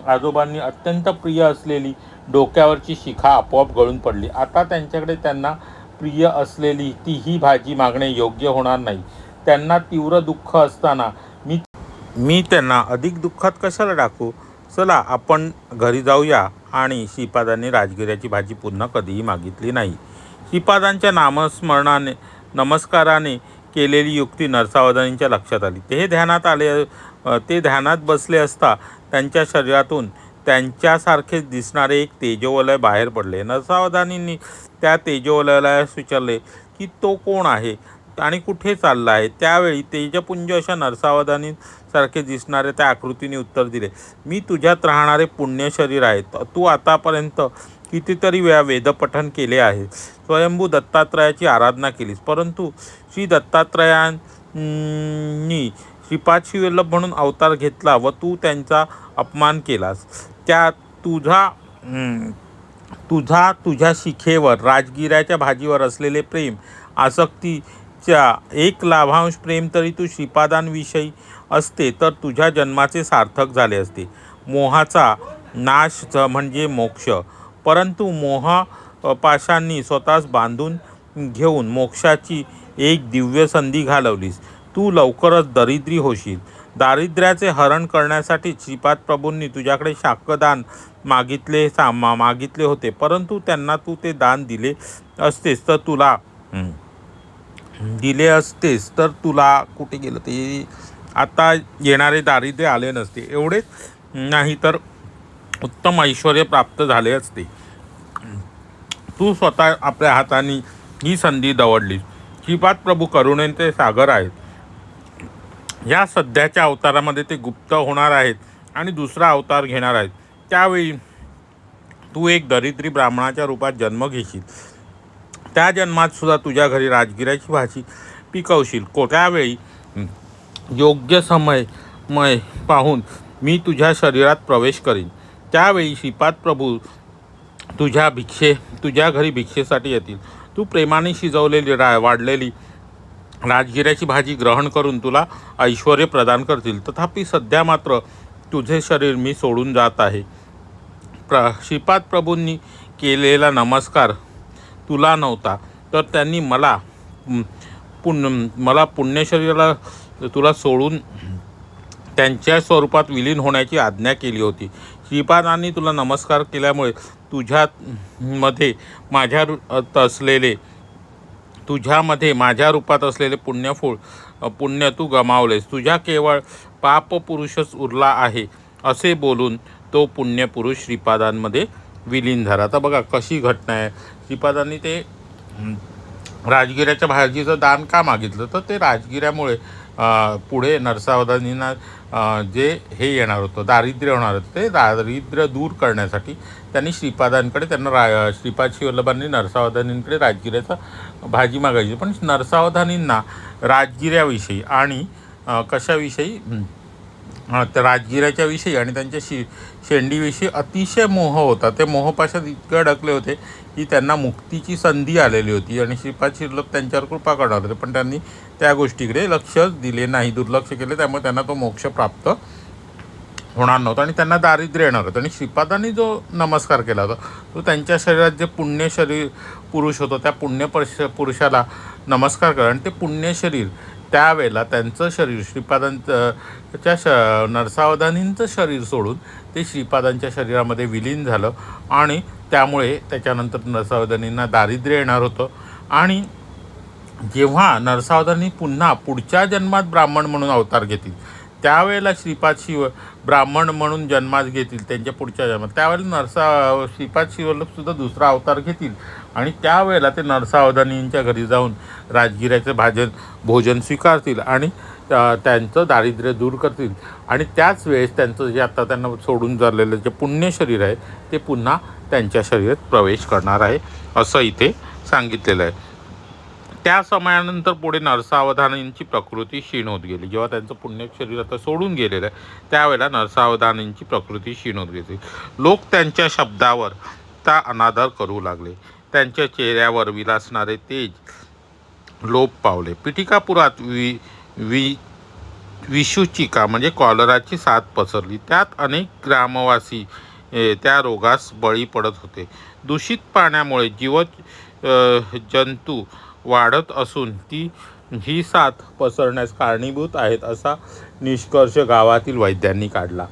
आजोबांनी अत्यंत प्रिय असलेली डोक्यावरची शिखा आपोआप गळून पडली. आता त्यांच्याकडे त्यांना प्रिय असलेली तीही भाजी मागणे योग्य होणार नाही. त्यांना तीव्र दुःख असताना मी त्यांना अधिक दुःखात कशाला टाकू. चला आपण घरी जाऊया. आणि श्रीपादांनी राजगिऱ्याची भाजी पुन्हा कधीही मागितली नाही. श्रीपादांच्या नमस्काराने केलेली युक्ती नरसावधानींच्या लक्षात आली. ते ध्यानात बसले असता त्यांच्या शरीरातून त्यांच्यासारखेच दिसणारे एक तेजोवलय बाहेर पडले. नरसावधानींनी त्या तेजोवलयास विचारले की तो कोण आहे आणि कुठे चालला आहे. त्यावेळी तेजपुंज अशा नरसावधानींसारखे दिसणारे त्या आकृतीने उत्तर दिले, मी तुझ्यात राहणारे पुण्य शरीर आहे. तू आतापर्यंत कितीतरी वेळा वेदपठन केले आहे, स्वयंभू दत्तात्रयाची आराधना केलीस, परंतु श्री दत्तात्रयांनी श्रीपाद श्रीवल्लभ म्हणून अवतार घेतला व तू त्यांचा अपमान केलास. त्या तुझ्या शिखेवर राजगिऱ्याच्या भाजीवर असलेले प्रेम, आसक्तीच्या 1 लाभांश प्रेम तरी तू श्रीपादांविषयी असते तर तुझ्या जन्माचे सार्थक झाले असते. मोहाचा नाश म्हणजे मोक्ष, परंतु मोहपाशांनी स्वतःस बांधून घेऊन मोक्षाची एक दिव्य संधी घालवलीस. तू लवकरच दरिद्री होशील. दारिद्र्याचे हरण करण्यासाठी श्रीपाद प्रभूंनी तुझ्याकडे शाकदान मागितले होते, परंतु त्यांना तू ते दान दिले असतेस तर तुला कुठे गेलं ते आता येणारे दारिद्र्य आले नसते. एवढेच नाही तर उत्तम ऐश्वर प्राप्त झाले असते. तू स्वतः आपल्या हाताने ही संधी दवडलीस. श्रीपाद प्रभू करुणेचे सागर आहेत. या सध्याच्या अवतारामध्ये ते गुप्त होणार आहेत आणि दुसरा अवतार घेणार आहेत. त्यावेळी तू एक दरिद्री ब्राह्मणाच्या रूपात जन्म घेशील. त्या जन्मात सुद्धा तुझ्या घरी राजगिऱ्याची भाजी पिकवशील. त्यावेळी योग्य समय पाहून मी तुझ्या शरीरात प्रवेश करीन. त्यावेळी श्रीपाद प्रभू तुझ्या घरी भिक्षेसाठी येतील. तू प्रेमाने शिजवलेली वाढलेली राजगिऱ्याची भाजी ग्रहण करून तुला ऐश्वर प्रदान करतील. तथापि सध्या मात्र तुझे शरीर मी सोडून जात आहे. श्रीपाद प्रभूंनी केलेला नमस्कार तुला नव्हता, तर त्यांनी मला पुण्यशरीराला तुला सोडून त्यांच्या स्वरूपात विलीन होण्याची आज्ञा केली होती. श्रीपादांनी तुला नमस्कार केल्यामुळे तुझ्यामध्ये माझ्या रूपात असलेले पुण्य तू गमावलेस. तुझ्या केवळ पाप पुरुषच उरला आहे असे बोलून तो पुण्यपुरुष श्रीपादांमध्ये विलीन झाला. आता बघा कशी घटना आहे. श्रीपादांनी ते राजगिऱ्याच्या भाजीचं दान का मागितलं, तर ते राजगिऱ्यामुळे पुढे नरसावधानींना जे हे येणार होतं, दारिद्र्य होणार होतं, ते दारिद्र्य दूर करण्यासाठी त्यांनी श्रीपादांकडे श्रीपाद श्रीवल्लभांनी नरसावधानींकडे राजगिऱ्याचा भाजी मागायची. पण नरसावधानींना राजगिऱ्याविषयी आणि कशाविषयी, त्या राजगिऱ्याच्या विषयी आणि त्यांच्या शेंडीविषयी अतिशय मोह होता. ते मोहपाशात इतके अडकले होते की त्यांना मुक्तीची संधी आलेली होती आणि श्रीपाद श्रीवल्लभ त्यांच्यावर कृपा करणार होते. पण त्यांनी त्या गोष्टीकडे लक्ष दिले नाही, दुर्लक्ष केले. त्यामुळे त्यांना तो मोक्ष प्राप्त होणार नव्हता आणि त्यांना दारिद्र्य येणार होतं. आणि श्रीपादांनी जो नमस्कार केला होता तो त्यांच्या शरीरात जे पुण्य शरीर पुरुष होतं त्या पुरुषाला नमस्कार करा. आणि ते पुण्य शरीर त्यावेळेला त्यांचं शरीर नरसावधानींचं शरीर सोडून ते श्रीपादांच्या शरीरामध्ये विलीन झालं. आणि त्यामुळे त्याच्यानंतर नरसावधानींना दारिद्र्य येणार होतं. आणि जेव्हा नरसावधानी पुढच्या जन्मात ब्राह्मण म्हणून अवतार घेतील, त्यावेळेला ब्राह्मण म्हणून जन्मास घेतील त्यांच्या पुढच्या जन्मात, त्यावेळेला श्रीपाद श्रीवल्लभसुद्धा दुसरा अवतार घेतील. आणि त्यावेळेला ते नरसावधानींच्या घरी जाऊन राजगिऱ्याचे भोजन स्वीकारतील आणि त्यांचं दारिद्र्य दूर करतील. आणि त्याच वेळेस त्यांचं जे आता त्यांना सोडून चाललेलं जे पुण्य शरीर आहे ते पुन्हा त्यांच्या शरीरात प्रवेश करणार आहे असं इथे सांगितलेलं आहे. त्या समयानंतर पुढे नरसावधानींची प्रकृती क्षीण होत गेली. जेव्हा त्यांचं पुण्य शरीर आता सोडून गेलेलं आहे त्यावेळेला नरसावधानींची प्रकृती क्षीण होत गेली. लोक त्यांच्या शब्दावर ता अनादर करू लागले. त्यांच्या चेहऱ्यावर विलासणारे तेज लोप पावले. पिटिकापुरात विषुचिका म्हणजे कॉलराची साथ पसरली. त्यात अनेक ग्रामवासी त्या रोगास बळी पडत होते. दूषित पाण्यामुळे जंतू वाढत असून ही साथ पसरण्यास कारणीभूत आहेत असा निष्कर्ष गावातील वैद्यांनी काढला.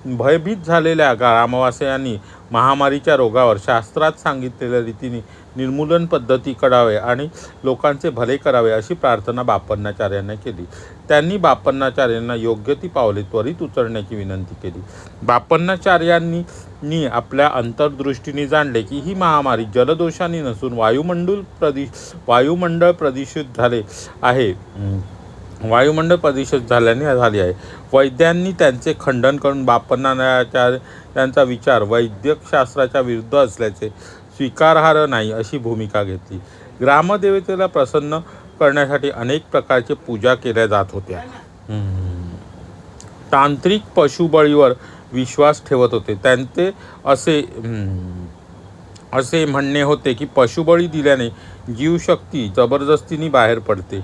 भयभीत झालेल्या ग्रामवासियांनी महामारीच्या रोगावर शास्त्रात सांगितलेल्या रीतीने निर्मूलन पद्धती करावे आणि लोकांचे भले करावे अशी प्रार्थना बापन्नाचार्यांना केली. त्यांनी बापन्नाचार्यांना योग्य ती पावले त्वरित उचलण्याची विनंती केली. बापन्नाचार्यांनी आपल्या अंतर्दृष्टीने जाणले की ही महामारी जलदोषाने नसून वायुमंडळ प्रदूषित झाले आहे. वायुमंडळ प्रदूषित झाल्याने झाली आहे. वैद्यांनी त्यांचे खंडन करून बापन्नाचार्यांचा विचार वैद्यकशास्त्राच्या विरुद्ध असल्याचे स्वीकारार्ह नाही अशी भूमिका घेतली. ग्रामदेवतेला प्रसन्न करण्यासाठी अनेक प्रकारचे पूजा केल्या जात होत्या. तांत्रिक पशुबळीवर विश्वास ठेवत होते. त्यांचे असे म्हणणे होते की पशुबळी दिल्याने जीवशक्ती जबरदस्तीने बाहेर पडते.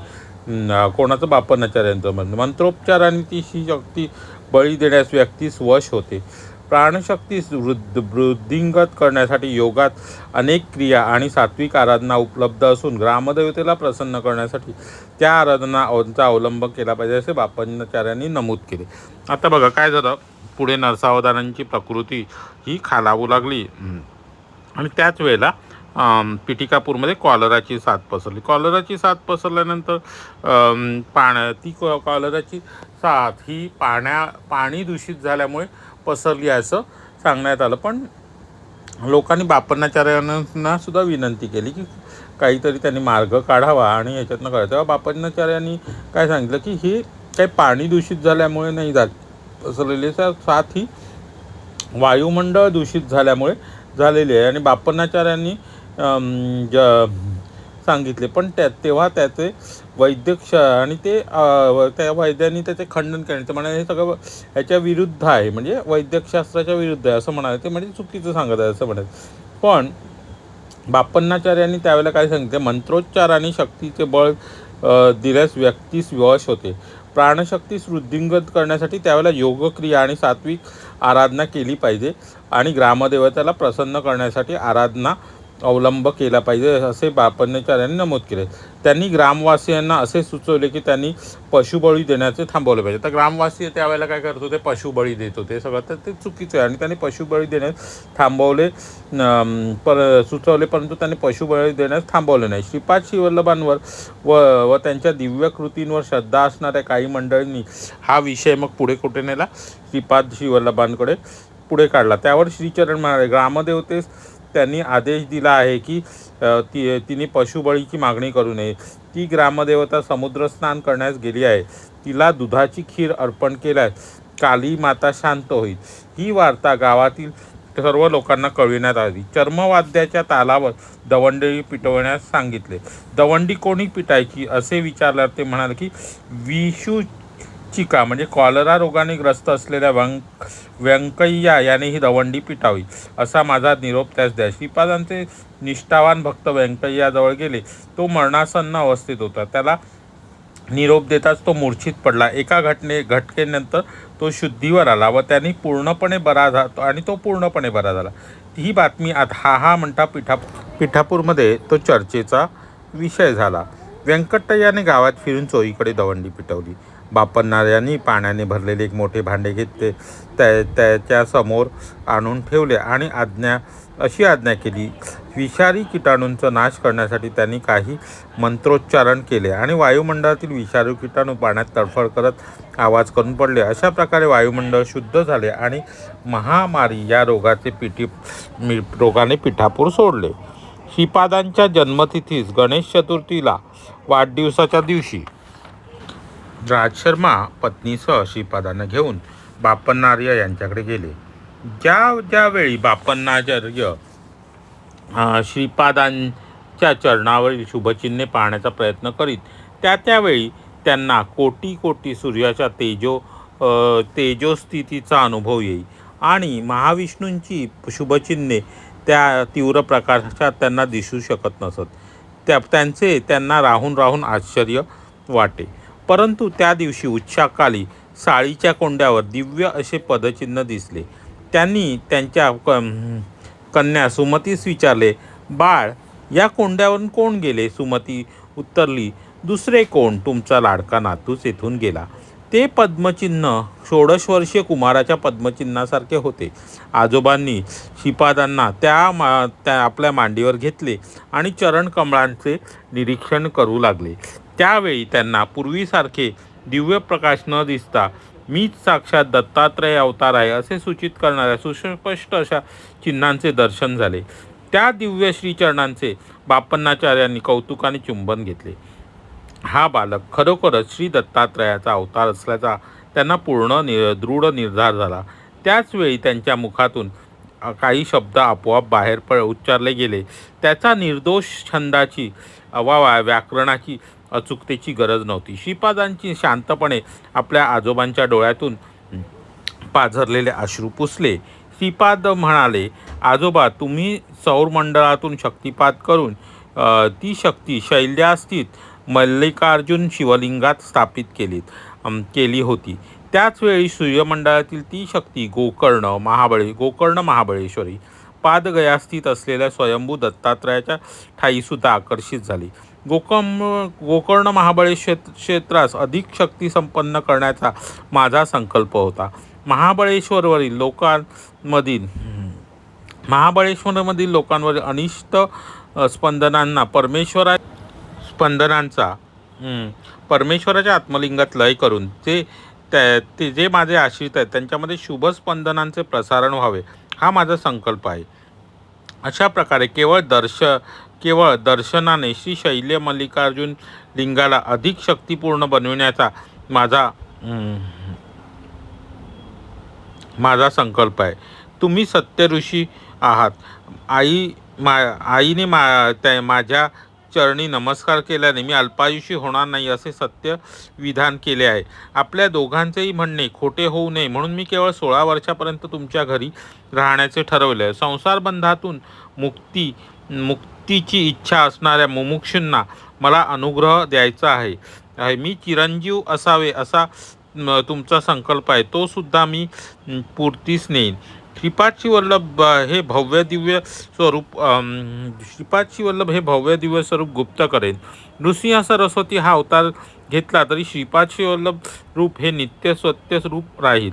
कोणाचं? बापन्नाचार्यांचं म्हणणं. मंत्रोपचाराने ती शक्ती बळी देण्यास व्यक्तीस वश होते. प्राणशक्ती वृद्धिंगत करण्यासाठी योगात अनेक क्रिया आणि सात्विक आराधना उपलब्ध असून ग्रामदेवतेला प्रसन्न करण्यासाठी त्या आराधनांचा अवलंब केला पाहिजे असे बापन्नाचार्यांनी नमूद केले. आता बघा काय झालं, पुढे नरसावधानांची प्रकृती ही खालावू लागली आणि त्याच वेळेला पिटिकापूरमध्ये कॉलराची साथ पसरली. कॉलराची साथ पसरल्यानंतर कॉलराची साथ ही पाणी दूषित झाल्यामुळे पसरली असं सांगण्यात आलं. पण लोकांनी बापन्नाचार्यांना सुद्धा विनंती केली की काहीतरी त्यांनी मार्ग काढावा आणि याच्यातनं कळलं. तेव्हा बापन्नाचार्यांनी काय सांगितलं की हे काही पाणी दूषित झाल्यामुळे नाही झालेले, साथ ही वायुमंडळ दूषित झाल्यामुळे झालेले आहे. आणि बापन्नाचार्यांनी सांगितले, पण तेव्हा त्याचे वैद्यक आणि ते त्या वैद्यांनी त्याचे खंडन केले. ते म्हणाले हे सगळं ह्याच्या विरुद्ध आहे, म्हणजे वैद्यकशास्त्राच्या विरुद्ध आहे असं म्हणाले. ते म्हणजे चुकीचं सांगत आहे असं म्हणाले. पण बापन्नाचार्यांनी त्यावेळेला काय सांगितलं, मंत्रोच्चार आणि शक्तीचे बळ दिल्यास व्यक्तीस वश होते. प्राणशक्तीस वृद्धिंगत करण्यासाठी त्यावेळेला योगक्रिया आणि सात्विक आराधना केली पाहिजे आणि ग्रामदेवताला प्रसन्न करण्यासाठी आराधना अवलंब केला पाहिजे असे बापन्नाचार्यांनी नमूद केले. त्यांनी ग्रामवासियांना असे सुचवले की त्यांनी पशुबळी देण्याचे थांबवले पाहिजे. तर ग्रामवासी त्यावेळेला काय करत होते, पशुबळी देत होते सगळं, तर ते चुकीचं आहे आणि त्यांनी पशुबळी देण्यास थांबवले सुचवले, परंतु त्यांनी पशुबळी देण्यास थांबवले नाही. श्रीपाद श्रीवल्लभांवर व त्यांच्या दिव्य कृतींवर श्रद्धा असणाऱ्या काही मंडळींनी हा विषय मग पुढे कुठे नेला, श्रीपाद श्रीवल्लभांकडे पुढे काढला. त्यावर श्रीचरण म्हणाले, ग्रामदेवतेस त्यांनी आदेश दिला आहे की तिने पशुबळीची मागणी करू नये. ती ग्रामदेवता समुद्र स्नान करण्यास गेली आहे. तिला दुधाची खीर अर्पण केल्यास काली माता शांत होईल. ही वार्ता गावातील सर्व लोकांना कळविण्यात आली. चर्मवाद्याच्या तालावर दवंडी पिटवण्यास सांगितले. दवंडी कोणी पिटायची असे विचारल्यावर ते म्हणाले की विषुचिका म्हणजे कॉलरा रोगाने ग्रस्त असलेल्या व्यंकय्या याने ही दवंडी पिटावी असा माझा निरोप त्यास द्या. श्रीपादांचे निष्ठावान भक्त व्यंकय्याजवळ गेले. तो मरणासन्न अवस्थेत होता. त्याला निरोप देताच तो मूर्छित पडला. एका घटनेनंतर तो शुद्धीवर आला व त्यांनी पूर्णपणे बरा झाला आणि तो पूर्णपणे बरा झाला. ही बातमी हा म्हणता पिठापूरमध्ये तो चर्चेचा विषय झाला. व्यंकटय्याने गावात फिरून चोहीकडे दवंडी पिटवली. बापन्नार्यांनी पाण्याने भरलेले एक मोठे भांडे घेतले, त्याच्या समोर आणून ठेवले आणि अशी आज्ञा केली. विषारी किटाणूंचा नाश करण्यासाठी त्यांनी काही मंत्रोच्चारण केले आणि वायुमंडळातील विषारी किटाणू पाण्यात तडफड करत आवाज करून पडले. अशा प्रकारे वायुमंडळ शुद्ध झाले आणि महामारी या रोगाने पिठापूर सोडले. श्रीपादांच्या जन्मतिथीस गणेश चतुर्थीला वाढदिवसाच्या दिवशी राजशर्मा पत्नीसह श्रीपादांना घेऊन बापन्नार्य यांच्याकडे गेले. ज्यावेळी बापन्नाचार्य श्रीपादांच्या चरणावरील शुभचिन्हे पाहण्याचा प्रयत्न करीत त्यावेळी त्यांना कोटी कोटी सूर्याच्या तेजोस्थितीचा अनुभव येई आणि महाविष्णूंची शुभचिन्हे त्या तीव्र प्रकाशात त्यांना दिसू शकत नसत. त्यांना राहून आश्चर्य वाटे. परंतु त्या दिवशी उच्चाकाली साळीच्या कोंड्यावर दिव्य असे पदचिन्ह दिसले. त्यांनी त्यांच्या कन्या सुमतीस विचारले, बाळ, या कोंड्यावरून कोण गेले? सुमती उत्तरली, दुसरे कोण, तुमचा लाडका नातूच येथून गेला. ते पद्मचिन्ह 16 वर्षीय कुमाराच्या पद्मचिन्हासारखे होते. आजोबांनी श्रीपादांना त्या आपल्या मांडीवर घेतले आणि चरणकमळांचे निरीक्षण करू लागले. त्यावेळी त्यांना पूर्वीसारखे दिव्य प्रकाश न दिसता मीच साक्षात दत्तात्रय अवतार आहे असे सूचित करणाऱ्या सुस्पष्ट अशा चिन्हांचे दर्शन झाले. त्या दिव्य श्रीचरणांचे बापन्नाचार्यांनी कौतुकाने चुंबन घेतले. हा बालक खरोखरच श्री दत्तात्रयाचा अवतार असल्याचा त्यांना दृढ निर्धार झाला. त्याचवेळी त्यांच्या मुखातून काही शब्द आपोआप बाहेर उच्चारले गेले. त्याचा निर्दोष छंदाची वा व्याकरणाची अचूकतेची गरज नव्हती. श्रीपादांची शांतपणे आपल्या आजोबांच्या डोळ्यातून पाझरलेले अश्रू पुसले. श्रीपाद म्हणाले, आजोबा, तुम्ही सौरमंडळातून शक्तिपात करून ती शक्ती शैल्यास्थित मल्लिकार्जुन शिवलिंगात स्थापित केली होती. त्याचवेळी सूर्यमंडळातील ती शक्ती गोकर्ण महाबळेश्वरी पादगयास्थित असलेल्या स्वयंभू दत्तात्रयाच्या ठाईसुद्धा आकर्षित झाली. गोकर्ण महाबळेश्वर क्षेत्रास अधिक शक्ती संपन्न करण्याचा माझा संकल्प होता. महाबळेश्वरमधील लोकांवरील अनिष्ट स्पंदनांना परमेश्वराच्या आत्मलिंगात लय करून ते जे माझे आश्रित आहेत त्यांच्यामध्ये शुभ स्पंदनांचे प्रसारण व्हावे हा माझा संकल्प आहे. अशा प्रकारे केवळ दर्शनाने श्री शैल्य मल्लिकार्जुन लिंगाला अधिक शक्तिपूर्ण बनविण्याचा माझा माझा संकल्प आहे. तुम्ही सत्य ऋषी आहात. आईने माझ्या चरणी नमस्कार केल्याने मी अल्पायुषी होणार नाही असे सत्य विधान केले आहे. आपल्या दोघांचेही म्हणणे खोटे होऊ नये म्हणून मी केवळ 16 वर्षापर्यंत तुमच्या घरी राहण्याचे ठरवले आहे. संसार बंधातून मुक्तीची इच्छा असणाऱ्या मुमुक्षूंना मला अनुग्रह द्यायचा आहे. मी चिरंजीव असावे असा तुमचा संकल्प आहे, तो सुद्धा मी पूर्तीस नेईन. श्रीपादशी वल्लभ हे भव्य दिव्य स्वरूप गुप्त करेन. नृसिंह सरस्वती हा अवतार घेतला तरी श्रीपादशी वल्लभ रूप हे नित्य सत्य रूप राहील.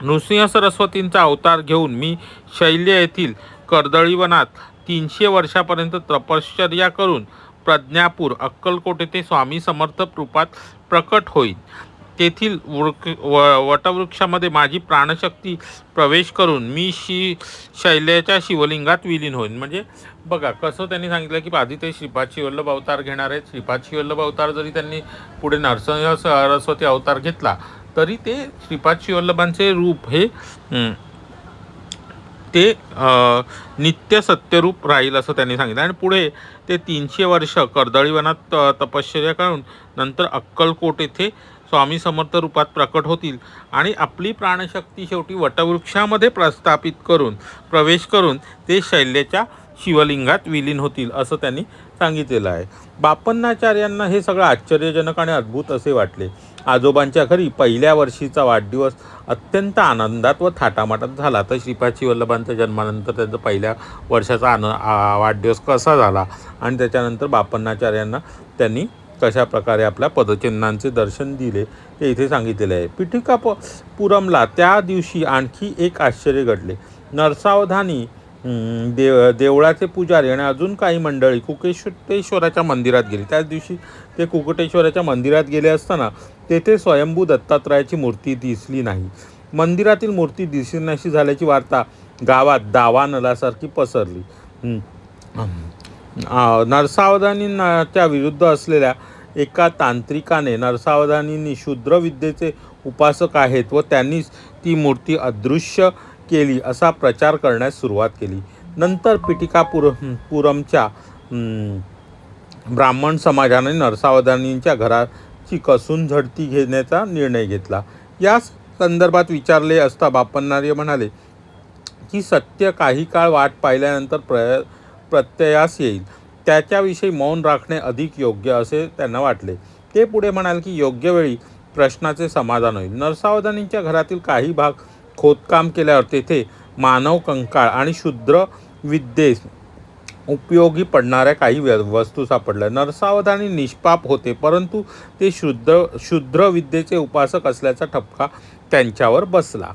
नृसिंह सरस्वतींचा अवतार घेऊन मी शैल्य येथील कर्दळीवनात 300 वर्षापर्यंत तपश्चर्या करून प्रज्ञापूर अक्कलकोट येथे स्वामी समर्थ रूपात प्रकट होईल. तेथील वटवृक्षामध्ये माझी प्राणशक्ती प्रवेश करून मी शैल्याच्या शिवलिंगात विलीन होईन. म्हणजे बघा कसं त्यांनी सांगितलं की आधी ते श्रीपाद शिवल्लभ अवतार घेणार आहेत. श्रीपाद शिवल्लभ अवतार जरी त्यांनी पुढे नरसिंह सरस्वती अवतार घेतला तरी ते श्रीपाद शिवल्लभांचे रूप हे ते नित्य सत्यरूप राहील असं त्यांनी सांगितलं. आणि पुढे ते 300 वर्ष कर्दळीवनात तपश्चर्या करून नंतर अक्कलकोट येथे स्वामी समर्थ रूपात प्रकट होतील आणि आपली प्राणशक्ती शेवटी वटवृक्षामध्ये प्रवेश करून ते शैल्याच्या शिवलिंगात विलीन होतील असं त्यांनी सांगितलेलं आहे. बापन्नाचार्यांना हे सगळं आश्चर्यजनक आणि अद्भुत असे वाटले. आजोबांच्या घरी पहिल्या वर्षीचा वाढदिवस अत्यंत आनंदात व थाटामाटात झाला. तर श्रीपाद वल्लभांच्या जन्मानंतर त्यांचा पहिल्या वर्षाचा वाढदिवस कसा झाला आणि त्याच्यानंतर बापन्नाचार्यांना त्यांनी कशा प्रकारे आपल्या पदचिन्हांचे दर्शन दिले ते इथे सांगितलेले आहे. पिठिकापुरमला त्या दिवशी आणखी एक आश्चर्य घडले. नरसावधानी देवळाचे पुजारी आणि अजून काही मंडळी कुकुटेश्वराच्या मंदिरात गेली. त्याच दिवशी ते कुकुटेश्वराच्या मंदिरात गेले असताना तेथे स्वयंभू दत्तात्रयाची मूर्ती दिसली नाही. मंदिरातील मूर्ती दिसेनाशी झाल्याची वार्ता गावात दावानलासारखी पसरली. नरसावधानींच्या विरुद्ध असलेल्या एका तांत्रिकाने नरसावधानींनी शूद्र विद्येचे उपासक आहेत व त्यांनीच ती मूर्ती अदृश्य केली असा प्रचार करण्यास सुरुवात केली. नंतर पिठिकापुरमच्या ब्राह्मण समाजाने नरसावधानींच्या घराची कसून झडती घेण्याचा निर्णय घेतला. या संदर्भात विचारले असता बापन्नार्य म्हणाले की सत्य काही काळ वाट पाहिल्यानंतर प्रत्ययास येईल. त्याच्याविषयी मौन राखणे अधिक योग्य असे त्यांना वाटले. ते पुढे म्हणाले की योग्य वेळी प्रश्नाचे समाधान होईल. नरसावधानींच्या घरातील काही भाग खोदकाम केल्यावर तेथे मानव कंकाळ आणि शूद्र विद्येस उपयोगी पडणाऱ्या काही वस्तू सापडल्या. नरसावधानी निष्पाप होते परंतु ते शूद्र विद्येचे उपासक असल्याचा ठपका त्यांच्यावर बसला.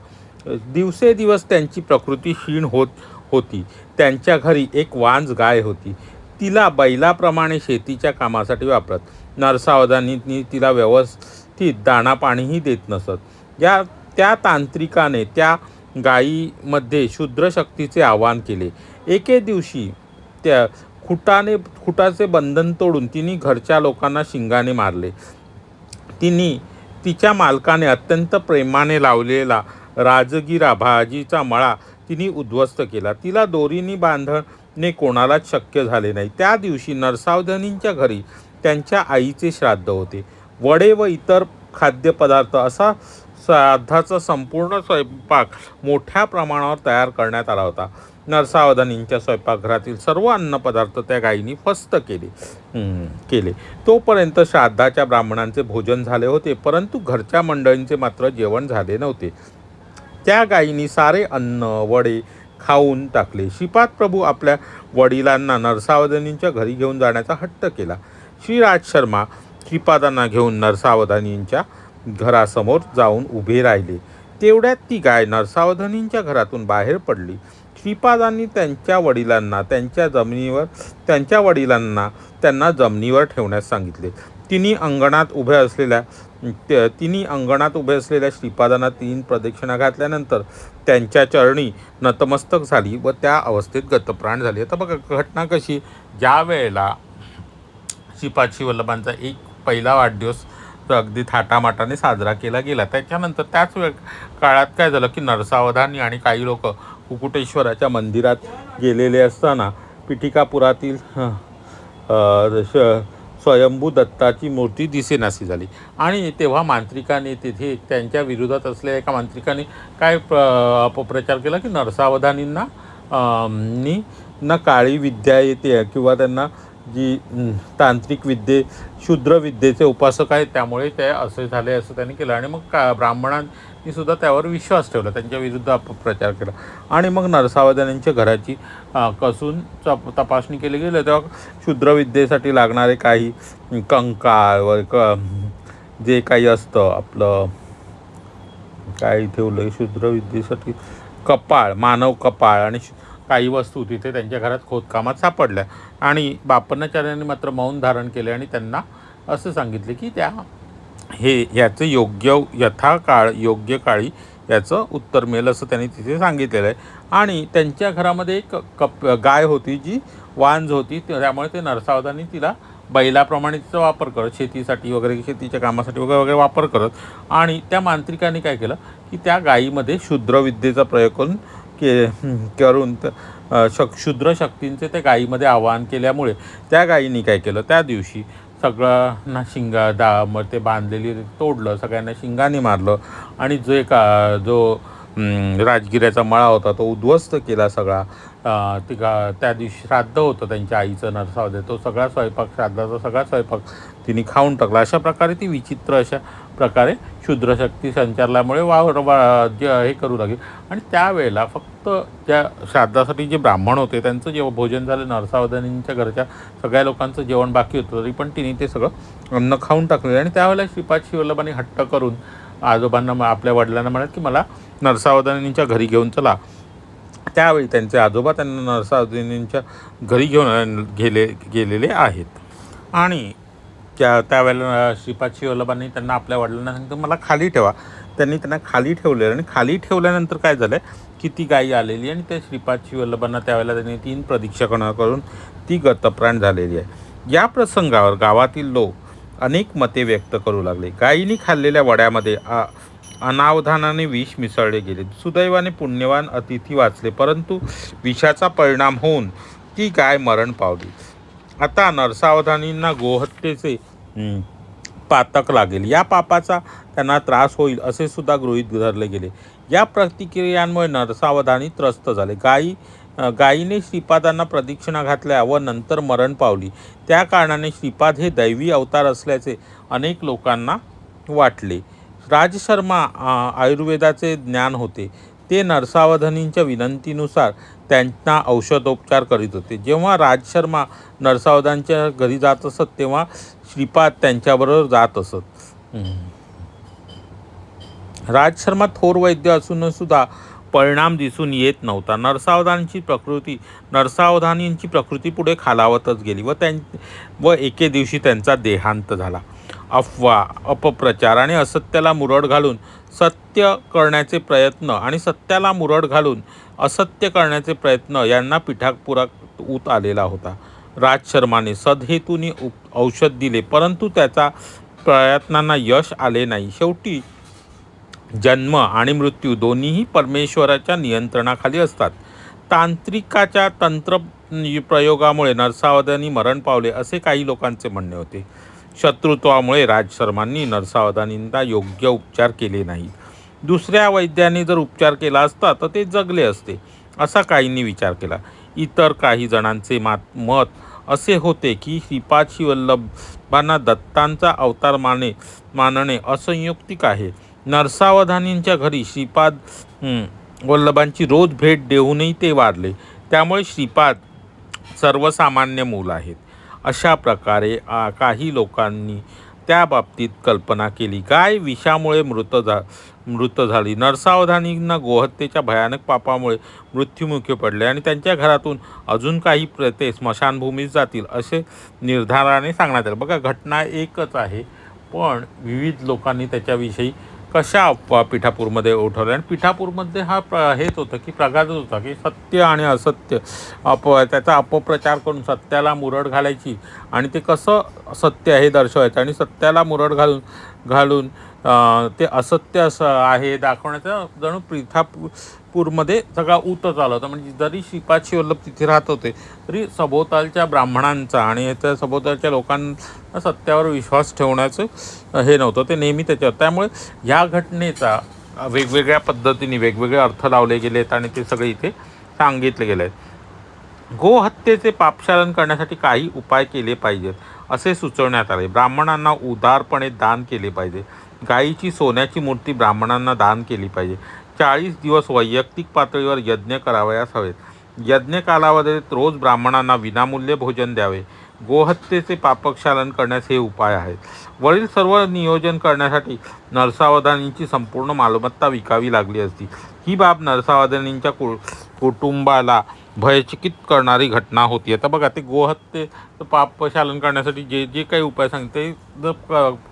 दिवसेदिवस त्यांची प्रकृती क्षीण होत होती. त्यांच्या घरी एक वांज गाय होती. तिला बैलाप्रमाणे शेतीच्या कामासाठी वापरत. नरसावधानींनी तिला व्यवस्थित दाणा पाणीही देत नसत. त्या तांत्रिकाने त्या गायीमध्ये शूद्र शक्तीचे आवाहन केले. एके दिवशी त्या खुटाचे बंधन तोडून तिने घरच्या लोकांना शिंगाने मारले. तिच्या मालकाने अत्यंत प्रेमाने लावलेला राजगिरा भाजीचा मळा तिने उद्ध्वस्त केला. तिला दोरीने बांधणे कोणालाच शक्य झाले नाही. त्या दिवशी नरसावधानींच्या घरी त्यांच्या आईचे श्राद्ध होते. वडे व इतर खाद्यपदार्थ असा श्राद्धाचा संपूर्ण स्वयंपाक मोठ्या प्रमाणावर तयार करण्यात आला होता. नरसावधानींच्या स्वयंपाकघरातील सर्व अन्नपदार्थ त्या गायींनी फस्त केले. तोपर्यंत श्राद्धाच्या ब्राह्मणांचे भोजन झाले होते परंतु घरच्या मंडळींचे मात्र जेवण झाले नव्हते. त्या गायींनी सारे अन्न वडे खाऊन टाकले. श्रीपाद प्रभू आपल्या वडिलांना नरसावधानींच्या घरी घेऊन जाण्याचा हट्ट केला. श्रीराज शर्मा श्रीपादांना घेऊन नरसावधानींच्या घरासमोर जाऊन उभे राहिले. तेवढ्यात ती गाय नरसावधानींच्या घरातून बाहेर पडली. श्रीपादांनी त्यांच्या वडिलांना त्यांना जमिनीवर ठेवण्यास सांगितले. तिने अंगणात उभ्या असलेल्या तिन्ही अंगणात उभे असलेल्या श्रीपादांना 3 प्रदक्षिणा घातल्यानंतर त्यांच्या चरणी नतमस्तक झाली व त्या अवस्थेत गतप्राण झाली. आता बघा घटना कशी, ज्या वेळेला श्रीपाद वल्लभांचा एक पहिला वाढदिवस अगदी थाटामाटाने साजरा केला गेला, त्याच्यानंतर त्याच काळात काय झालं की नरसावधानी आणि काही लोक कुकुटेश्वराच्या मंदिरात गेलेले असताना पिठिकापुरातील स्वयंभू दत्ताची मूर्ती दिसेनाशी झाली आणि तेव्हा मांत्रिकाने तिथे त्यांच्या विरोधात असलेल्या एका मांत्रिकाने काय अपप्रचार केला की नरसावधानींना न काळी विद्या येते किंवा त्यांना जी तांत्रिक शूद्र विद्येचे उपासक आहेत त्यामुळे ते असे झाले असं त्यांनी केलं. आणि मग ब्राह्मणांनी सुद्धा त्यावर विश्वास ठेवला, त्यांच्या विरुद्ध अपप्रचार केला. आणि मग नरसावधानींच्या घराची कसून तपासणी केली गेली तेव्हा शूद्र विद्येसाठी लागणारे काही कंकाळ व जे काही असतं आपलं काय ठेवलं शूद्र विद्येसाठी कपाळ, मानव कपाळ आणि काही वस्तू तिथे त्यांच्या घरात खोदकामात सापडल्या. आणि बापन्नाचार्यांनी मात्र मौन धारण केले आणि त्यांना असं सांगितले की याचं योग्य काळी याचं उत्तर मिळेल असं त्यांनी तिथे सांगितलेलं आहे. आणि त्यांच्या घरामध्ये एक गाय होती जी वांज होती, त्यामुळे ते नरसावधानी तिला बैलाप्रमाणे तिचा वापर करत, शेतीसाठी वगैरे, शेतीच्या कामासाठी वगैरे वगैरे वापर करत. आणि त्या मांत्रिकाने काय केलं की त्या गायीमध्ये शूद्रविद्येचा प्रयोग करून क्षुद्र शक्तींचे त्या गायीमध्ये आवाहन केल्यामुळे त्या गायींनी काय केलं, त्या दिवशी सगळ्यांना मग ते बांधलेली तोडलं, सगळ्यांना शिंगाने मारलं आणि जो राजगिऱ्याचा मळा होता तो उद्ध्वस्त केला सगळा. त्या दिवशी श्राद्ध होतं त्यांच्या आईचं नरसावधे, तो सगळा स्वयंपाक, श्राद्धाचा सगळा स्वयंपाक तिने खाऊन टाकला. अशा प्रकारे ती विचित्र अशा प्रकारे शूद्रशक्ती संचारल्यामुळे हे करू लागेल. आणि त्यावेळेला फक्त त्या श्राद्धासाठी जे ब्राह्मण होते त्यांचं जेव्हा भोजन झालं, नरसावधानींच्या घरच्या सगळ्या लोकांचं जेवण बाकी होतं, तरी पण तिने ते सगळं अन्न खाऊन टाकलं. आणि त्यावेळेला श्रीपाद वल्लभांनी हट्ट करून आजोबांना, आपल्या वडिलांना म्हणत की मला नरसावधानींच्या घरी घेऊन चला. त्यावेळी त्यांचे आजोबा त्यांना नरसावधानींच्या घरी घेऊन गेलेले आहेत. आणि त्यावेळेला श्रीपाद वल्लभांनी त्यांना आपल्या वडिलांना सांगितलं मला खाली ठेवा. त्यांनी त्यांना खाली ठेवले आणि खाली ठेवल्यानंतर काय झालं की ती गायी आलेली आणि त्या श्रीपाद वल्लभांना त्यावेळेला त्यांनी 3 प्रदक्षिणा करून ती गतप्राण झालेली आहे. या प्रसंगावर गावातील लोक अनेक मते व्यक्त करू लागले. गायीने खाल्लेल्या वड्यामध्ये अनावधानाने विष मिसळले गेले. सुदैवाने पुण्यवान अतिथी वाचले, परंतु विषाचा परिणाम होऊन ती गाय मरण पावली. आता नरसावधानींना गोहत्येचे पातक लागेल, या पापाचा त्यांना त्रास होईल असे सुद्धा गृहीत धरले गेले. या प्रतिक्रियांमुळे नरसावधानी त्रस्त झाले. गायीने श्रीपादांना प्रदक्षिणा घातल्या व नंतर मरण पावली. त्या कारणाने श्रीपाद हे दैवी अवतार असल्याचे अनेक लोकांना वाटले. राजशर्मा आयुर्वेदाचे ज्ञान होते. ते नरसावधानींच्या विनंतीनुसार त्यांना औषधोपचार करीत होते. जेव्हा राजशर्मा नरसावधानींच्या घरी जात असत तेव्हा श्रीपाद त्यांच्याबरोबर जात असत. राजशर्मा थोर वैद्य असून सुद्धा परिणाम दिसून येत नव्हता. नरसावधानींची प्रकृती पुढे खालावतच गेली व एके दिवशी त्यांचा देहांत झाला. अफवा, अपप्रचार आणि असत्याला मुरड घालून सत्य करण्याचे प्रयत्न आणि सत्याला मुरड घालून असत्य करण्याचे प्रयत्न यांना पिठापुरात ऊत आलेला होता. राजशर्माने सदहेतूने औषध दिले, परंतु त्याचा प्रयत्नांना यश आले नाही. शेवटी जन्म आणि मृत्यू दोन्हीही परमेश्वराच्या नियंत्रणाखाली असतात. तांत्रिकाच्या तंत्र प्रयोगामुळे नरसावधानी मरण पावले असे काही लोकांचे म्हणणे होते. शत्रुत्वामुळे राजशर्मांनी नरसावधानींना योग्य उपचार केले नाही. दुसऱ्या वैद्यांनी जर उपचार केला असता तर ते जगले असते असा काहींनी विचार केला. इतर काही जणांचे मत असे होते की श्रीपाद वल्लभांना दत्तांचा अवतार मानणे असंयुक्तिक आहे. नरसावधानींच्या घरी श्रीपाद वल्लभांची रोज भेट देऊनही ते वारले, त्यामुळे श्रीपाद सर्वसामान्य मूल आहेत अशा प्रकारे काही लोकांनी त्या बाबतीत कल्पना केली. गाय विषामुळे मृत झाली. नरसावधानींना गोहत्येच्या भयानक पापामुळे मृत्युमुखी पडले आणि त्यांच्या घरातून अजून काही प्रेते स्मशानभूमीत जातील असे निर्धाराने सांगण्यात आले. बघा घटना एकच आहे, पण विविध लोकांनी त्याच्याविषयी कशा अफवा पिठापूरमध्ये उठवल्या, आणि पिठापूरमध्ये हा हेच होतं की प्रघातच होता की सत्य आणि असत्य त्याचा अपप्रचार करून सत्याला मुरड घालायची, आणि ते कसं सत्य हे दर्शवायचं, आणि सत्याला मुरड घालून घालून ते असत्य असं आहे दाखवण्याचा जणू पिठापूरमध्ये सगळा ऊत चालू होता. म्हणजे जरी श्रीपाद शिवल्लभ तिथे राहत होते तरी सभोवतालच्या ब्राह्मणांचा आणि त्या सभोवतालच्या लोकांना सत्यावर विश्वास ठेवण्याचं हे नव्हतं, ते नेहमी त्याच्यावर. त्यामुळे ह्या घटनेचा वेगवेगळ्या पद्धतीने वेगवेगळे अर्थ लावले गेले आहेत आणि ते सगळे इथे सांगितले गेले आहेत. गोहत्येचे पापशालन करण्यासाठी काही उपाय केले पाहिजेत असे सुचवण्यात आले. ब्राह्मणांना उदारपणे दान केले पाहिजे. गायीची सोन्याची मूर्ती ब्राह्मणांना दान केली पाहिजे. 40 दिवस वैयक्तिक पातळीवर यज्ञ करावयास हवेत. यज्ञ कालावधीत रोज ब्राह्मणांना विनामूल्य भोजन द्यावे. गोहत्येचे पापक्षालन करण्यास हे उपाय आहेत. वरील सर्व नियोजन करण्यासाठी नरसावधानींची संपूर्ण मालमत्ता विकावी लागली असती. ही बाब नरसावधानींच्या कुटुंबाला भयचकित करणारी घटना होती. आता बघा, ते गोहत्येचं पापशालन करण्यासाठी जे जे काही उपाय सांगते जर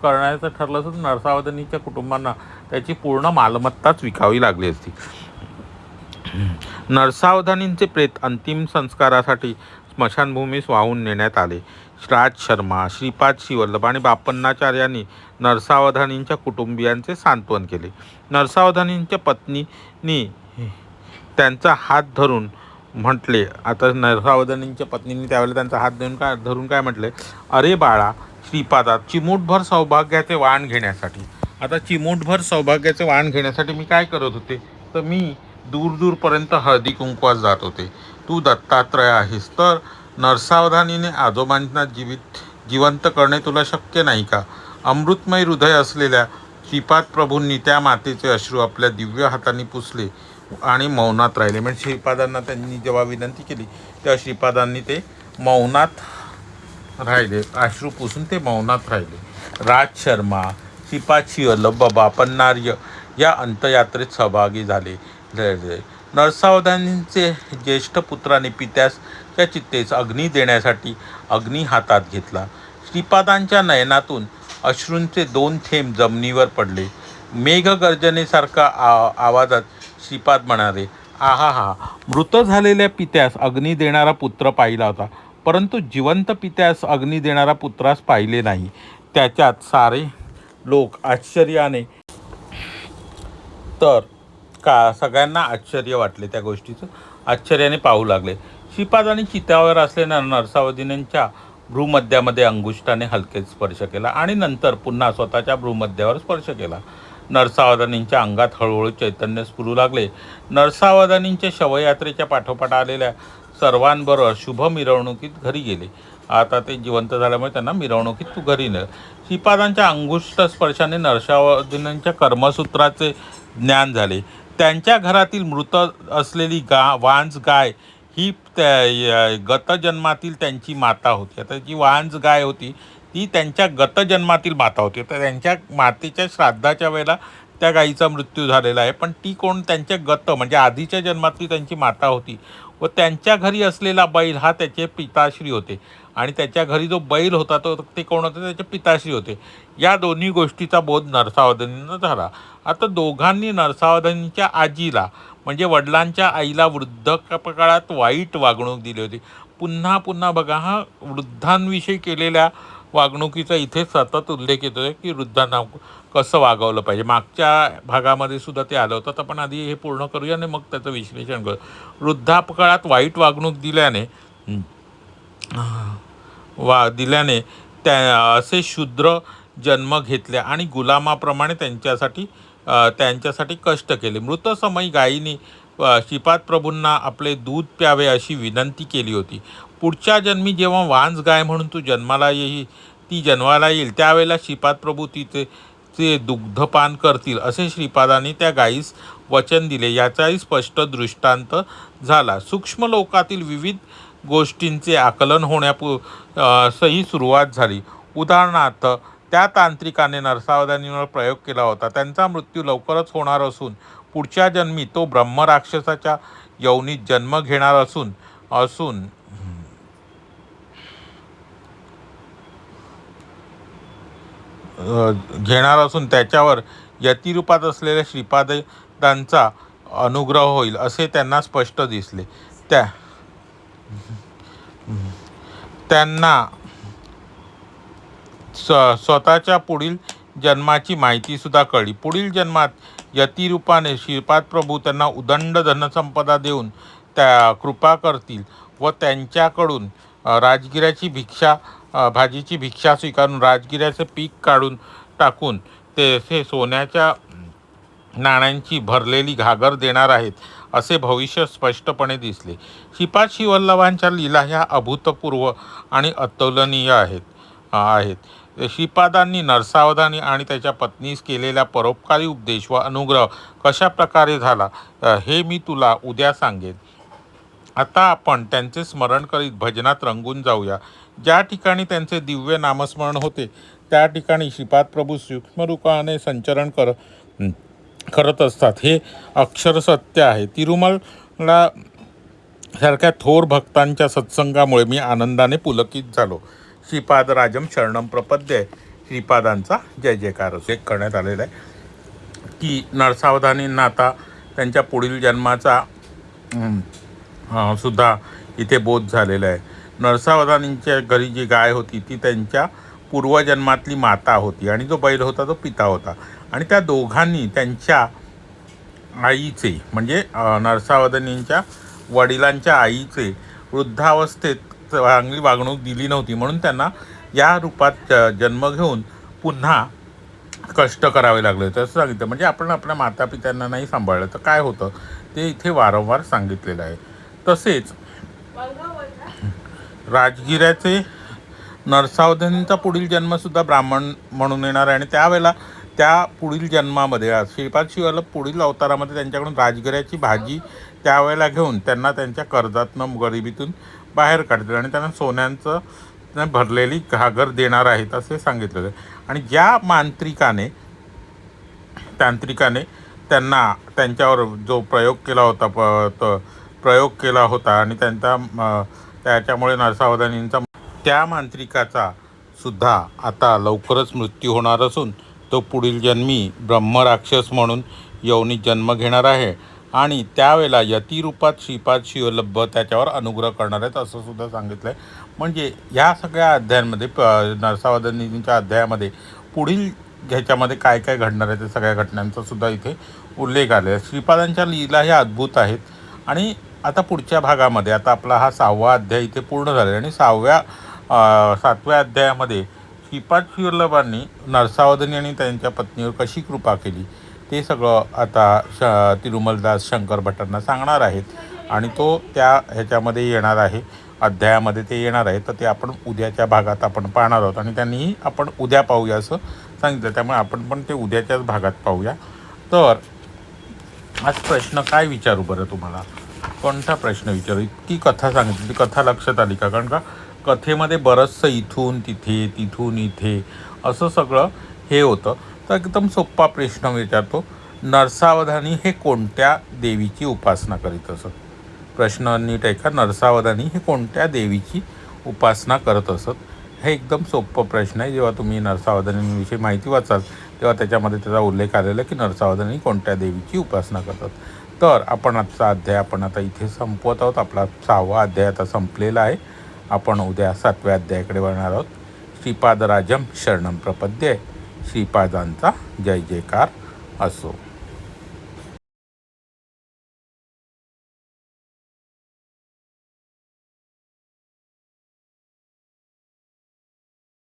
करण्याचं ठरलं तर नरसावधानीच्या कुटुंबांना त्याची पूर्ण मालमत्ताच विकावी लागली असती. नरसावधानींचे प्रेत अंतिम संस्कारासाठी स्मशानभूमीस वाहून नेण्यात आले. राज शर्मा, श्रीपाद शिवल्लभ आणि बापन्नाचार्यांनी नरसावधानींच्या कुटुंबियांचे सांत्वन केले. नरसावधानींच्या पत्नींनी त्यांचा हात धरून म्हटले, आता नरसावधानींच्या पत्नींनी त्यावेळेला त्यांचा हात धरून काय म्हटले, अरे बाळा श्रीपादा, चिमूटभर सौभाग्याचे वाण घेण्यासाठी. आता चिमूटभर सौभाग्याचे वाण घेण्यासाठी मी काय करत होते, तर मी दूरपर्यंत हळदी कुंकवास जात होते. तू दत्तात्रय आहेस, तर नरसावधानीने आजोबांना जिवंत करणे तुला शक्य नाही का? अमृतमय हृदय असलेल्या श्रीपाद प्रभूंनी त्या मातेचे अश्रू आपल्या दिव्य हातांनी पुसले आणि मौनात राहिले. म्हणजे श्रीपादांना त्यांनी जेव्हा विनंती केली तेव्हा श्रीपादांनी ते मौनात राहिले, अश्रू पुसून ते मौनात राहिले. राज शर्मा, श्रीपाद शिवल्लभ, बापन्नार्य या अंत्ययात्रेत सहभागी झाले. नरसावधानींचे ज्येष्ठ पुत्राने पित्यास त्या चित्तेस अग्नी देण्यासाठी अग्नी हातात घेतला. श्रीपादांच्या नयनातून अश्रूंचे 2 थेंब जमिनीवर पडले. मेघगर्जनेसारखा आवाजात श्रीपाद म्हणाले, आहा हा, मृत झालेल्या पित्यास अग्नी देणारा पुत्र पाहिला होता, परंतु जिवंत पित्यास अग्नी देणारा पुत्रास पाहिले नाही. त्याच्यात सारे लोक आश्चर्याने, तर सगळ्यांना आश्चर्य वाटले, त्या गोष्टीचं आश्चर्याने पाहू लागले. श्रीपादांनी चित्यावर असलेल्या नरसावधानींच्या भ्रूमध्यामध्ये अंगुष्ठाने हलकेच स्पर्श केला आणि नंतर पुन्हा स्वतःच्या भ्रूमध्यावर स्पर्श केला. नरसावधानींच्या अंगात हळूहळू चैतन्य स्फुरू लागले. नरसावधानींच्या शवयात्रेच्या पाठोपाठ आलेल्या सर्वांबरोबर शुभ मिरवणुकीत घरी गेले. आता ते जिवंत झाल्यामुळे त्यांना मिरवणुकीत घरी नेलं. श्रीपादांच्या अंगुष्ठ स्पर्शाने नरसावधानींच्या कर्मसूत्राचे ज्ञान झाले. त्यांच्या घरातील मृत असलेली वांज गाय ही गतजन्मातील त्यांची माता होती. आता जी वांज गाय होती ती त्यांच्या गतजन्मातील माता होती. तर त्यांच्या मातेच्या श्राद्धाच्या वेळेला त्या गायीचा मृत्यू झालेला आहे, पण ती कोण, त्यांच्या म्हणजे आधीच्या जन्मातली त्यांची माता होती. व त्यांच्या घरी असलेला बैल हा त्याचे पिताश्री होते, आणि त्याच्या घरी जो बैल होता ते कोण होते, त्याचे पिताश्री होते. या दोन्ही गोष्टीचा बोध नरसावधानींना झाला. आता दोघांनी नरसावधानींच्या आजीला म्हणजे वडिलांच्या आईला वृद्धकाळात वाईट वागणूक दिली होती. पुन्हा पुन्हा बघा, हा वृद्धांविषयी केलेल्या वागणुकीचा इथे सतत उल्लेख येतो की वृद्धांना कसं वागवलं पाहिजे. मागच्या भागामध्ये सुद्धा ते आलं होतं. तर आपण आधी हे पूर्ण करूया आणि मग त्याचं विश्लेषण करू. वृद्धापकाळात वाईट वागणूक दिल्याने त्या असे शूद्र जन्म घेतले आणि गुलामाप्रमाणे त्यांच्यासाठी कष्ट केले. मृतसमयी गायीने श्रीपाद प्रभूंना आपले दूध प्यावे अशी विनंती केली होती. पुढच्या जन्मी जेव्हा वांज गाय म्हणून ती जन्माला येईल त्यावेळेला श्रीपाद प्रभू ते दुग्धपान करतील असे श्रीपादांनी त्या गायीस वचन दिले. याचाही स्पष्ट दृष्टांत झाला. सूक्ष्म लोकातील विविध गोष्टींचे आकलन होण्यासही सुरुवात झाली. उदाहरणार्थ, त्या तांत्रिकाने नरसावधानीवर प्रयोग केला होता. त्यांचा मृत्यू लवकरच होणार असून पुढच्या जन्मी तो ब्रह्मराक्षसाच्या यवनीत जन्म घेणार असून घेणार असून त्याच्यावर यतिरूपात असलेल्या श्रीपादांचा अनुग्रह होईल असे त्यांना स्पष्ट दिसले. त्यांना स्वतःच्या पुढील जन्माची माहितीसुद्धा कळली. पुढील जन्मात यतिरूपाने श्रीपाद प्रभू त्यांना उदंड धनसंपदा देऊन त्या कृपा करतील व त्यांच्याकडून राजगिऱ्याची भाजीची भिक्षा स्वीकारून राजगिऱ्याचं पीक काढून टाकून ते सोन्याच्या नाण्यांची भरलेली घागर देणार आहेत असे भविष्य स्पष्टपणे दिसले. श्रीपाद श्रीवल्लभांच्या लीला ह्या अभूतपूर्व आणि अतुलनीय आहेत. श्रीपादांनी नरसावधानी आणि त्याच्या पत्नीस केलेला परोपकारी उपदेश व अनुग्रह कशा प्रकारे झाला हे मी तुला उद्या सांगेन. आता आपण त्यांचे स्मरण करीत भजनात रंगून जाऊया. ज्या ठिकाणी त्यांचे दिव्य नामस्मरण होते त्या ठिकाणी श्रीपाद प्रभू सूक्ष्मरूपाने संचरण करत असतात हे अक्षर सत्य आहे. तिरुमला सारख्या थोर भक्तांच्या सत्संगामुळे मी आनंदाने पुलकित झालो. श्रीपादराजम शरणम प्रपद्ये. श्रीपादांचा जय जयकार असे करण्यात आलेला आहे की नरसावधानींना आता त्यांच्या पुढील जन्माचा सुद्धा इथे बोध झालेला आहे. नरसावधानींच्या घरी जी गाय होती ती त्यांच्या पूर्वजन्मातली माता होती आणि जो बैल होता तो पिता होता. आणि त्या दोघांनी त्यांच्या आईचे म्हणजे नरसावधानींच्या वडिलांच्या आईचे वृद्धावस्थेत चांगली वागणूक दिली नव्हती म्हणून त्यांना या रूपात जन्म घेऊन पुन्हा कष्ट करावे लागले होते असं सांगितलं. म्हणजे आपण आपल्या मातापित्यांना नाही सांभाळलं तर काय होतं ते इथे वारंवार सांगितलेलं आहे. तसेच राजगिऱ्याचे नरसावधानींचा पुढील जन्मसुद्धा ब्राह्मण म्हणून येणार आहे आणि त्यावेळेला त्या पुढील जन्मामध्ये श्रीपाद श्रीवल्लभ पुढील अवतारामध्ये त्यांच्याकडून राजगिऱ्याची भाजी त्यावेळेला घेऊन त्यांना त्यांच्या कर्जातनं गरिबीतून बाहेर काढतील आणि त्यांना सोन्यांचं भरलेली घागर देणार आहेत असे सांगितलेलं आहे. आणि ज्या तांत्रिकाने त्यांना त्यांच्यावर जो प्रयोग केला होता आणि त्याच्यामुळे नरसावधानींचा त्या मांत्रिकाचा सुद्धा आता लवकरच मृत्यू होणार असून तो पुढील जन्मी ब्रह्मराक्षस म्हणून योनीत जन्म घेणार आहे आणि त्यावेळेला यतिरूपात श्रीपाद श्रीवल्लभ त्याच्यावर अनुग्रह करणार आहेत असं सुद्धा सांगितलं आहे. म्हणजे ह्या सगळ्या अध्यायांमध्ये नरसावधानींच्या अध्यायामध्ये पुढील ह्याच्यामध्ये काय काय घडणार आहे त्या सगळ्या घटनांचा सुद्धा इथे उल्लेख आलेला आहे. श्रीपादांच्या लीला ह्या अद्भुत आहेत. आणि आता पुढच्या भागामध्ये आता आपला हा 6वा अध्याय इथे पूर्ण झाला आणि 7व्या अध्यायामध्ये श्रीपाद श्रीवल्लभांनी नरसावधानी आणि त्यांच्या पत्नीवर कशी कृपा केली ते सगळं आता तिरुमलदास शंकर भटांना सांगणार आहेत आणि तो त्या ह्याच्यामध्ये येणार आहे अध्यायामध्ये ते येणार आहे. तर ते आपण उद्याच्या भागात आपण पाहणार आहोत आणि त्यांनीही आपण उद्या पाहूया असं सांगितलं. त्यामुळे आपण पण ते उद्याच्याच भागात पाहूया. तर आज प्रश्न काय विचारू बरं तुम्हाला? कोणता प्रश्न विचारू? इतकी कथा सांगितली ती कथा लक्षात आली का? कारण का कथेमध्ये बरंचसं इथून तिथे तिथून इथे असं सगळं हे होतं. तर एकदम सोपा प्रश्न विचारतो. नरसावधानी हे कोणत्या देवीची उपासना करीत असत? प्रश्न नीट ऐका. नरसावधानी हे कोणत्या देवीची उपासना करत असत? हे एकदम सोपं प्रश्न आहे. जेव्हा तुम्ही नरसावधानीविषयी माहिती वाचाल तेव्हा त्याच्यामध्ये त्याचा उल्लेख आलेला की नरसावधानी कोणत्या देवीची उपासना करतात. तर आपण आजचा अध्याय आपण आता इथे संपवत आहोत. आपला 6वा अध्याय आता संपलेला आहे. आपण उद्या 7व्या अध्यायाकडे वळणार आहोत. श्रीपादराजम शरणम प्रपद्ये. श्रीपादांचा जय जयकार असो.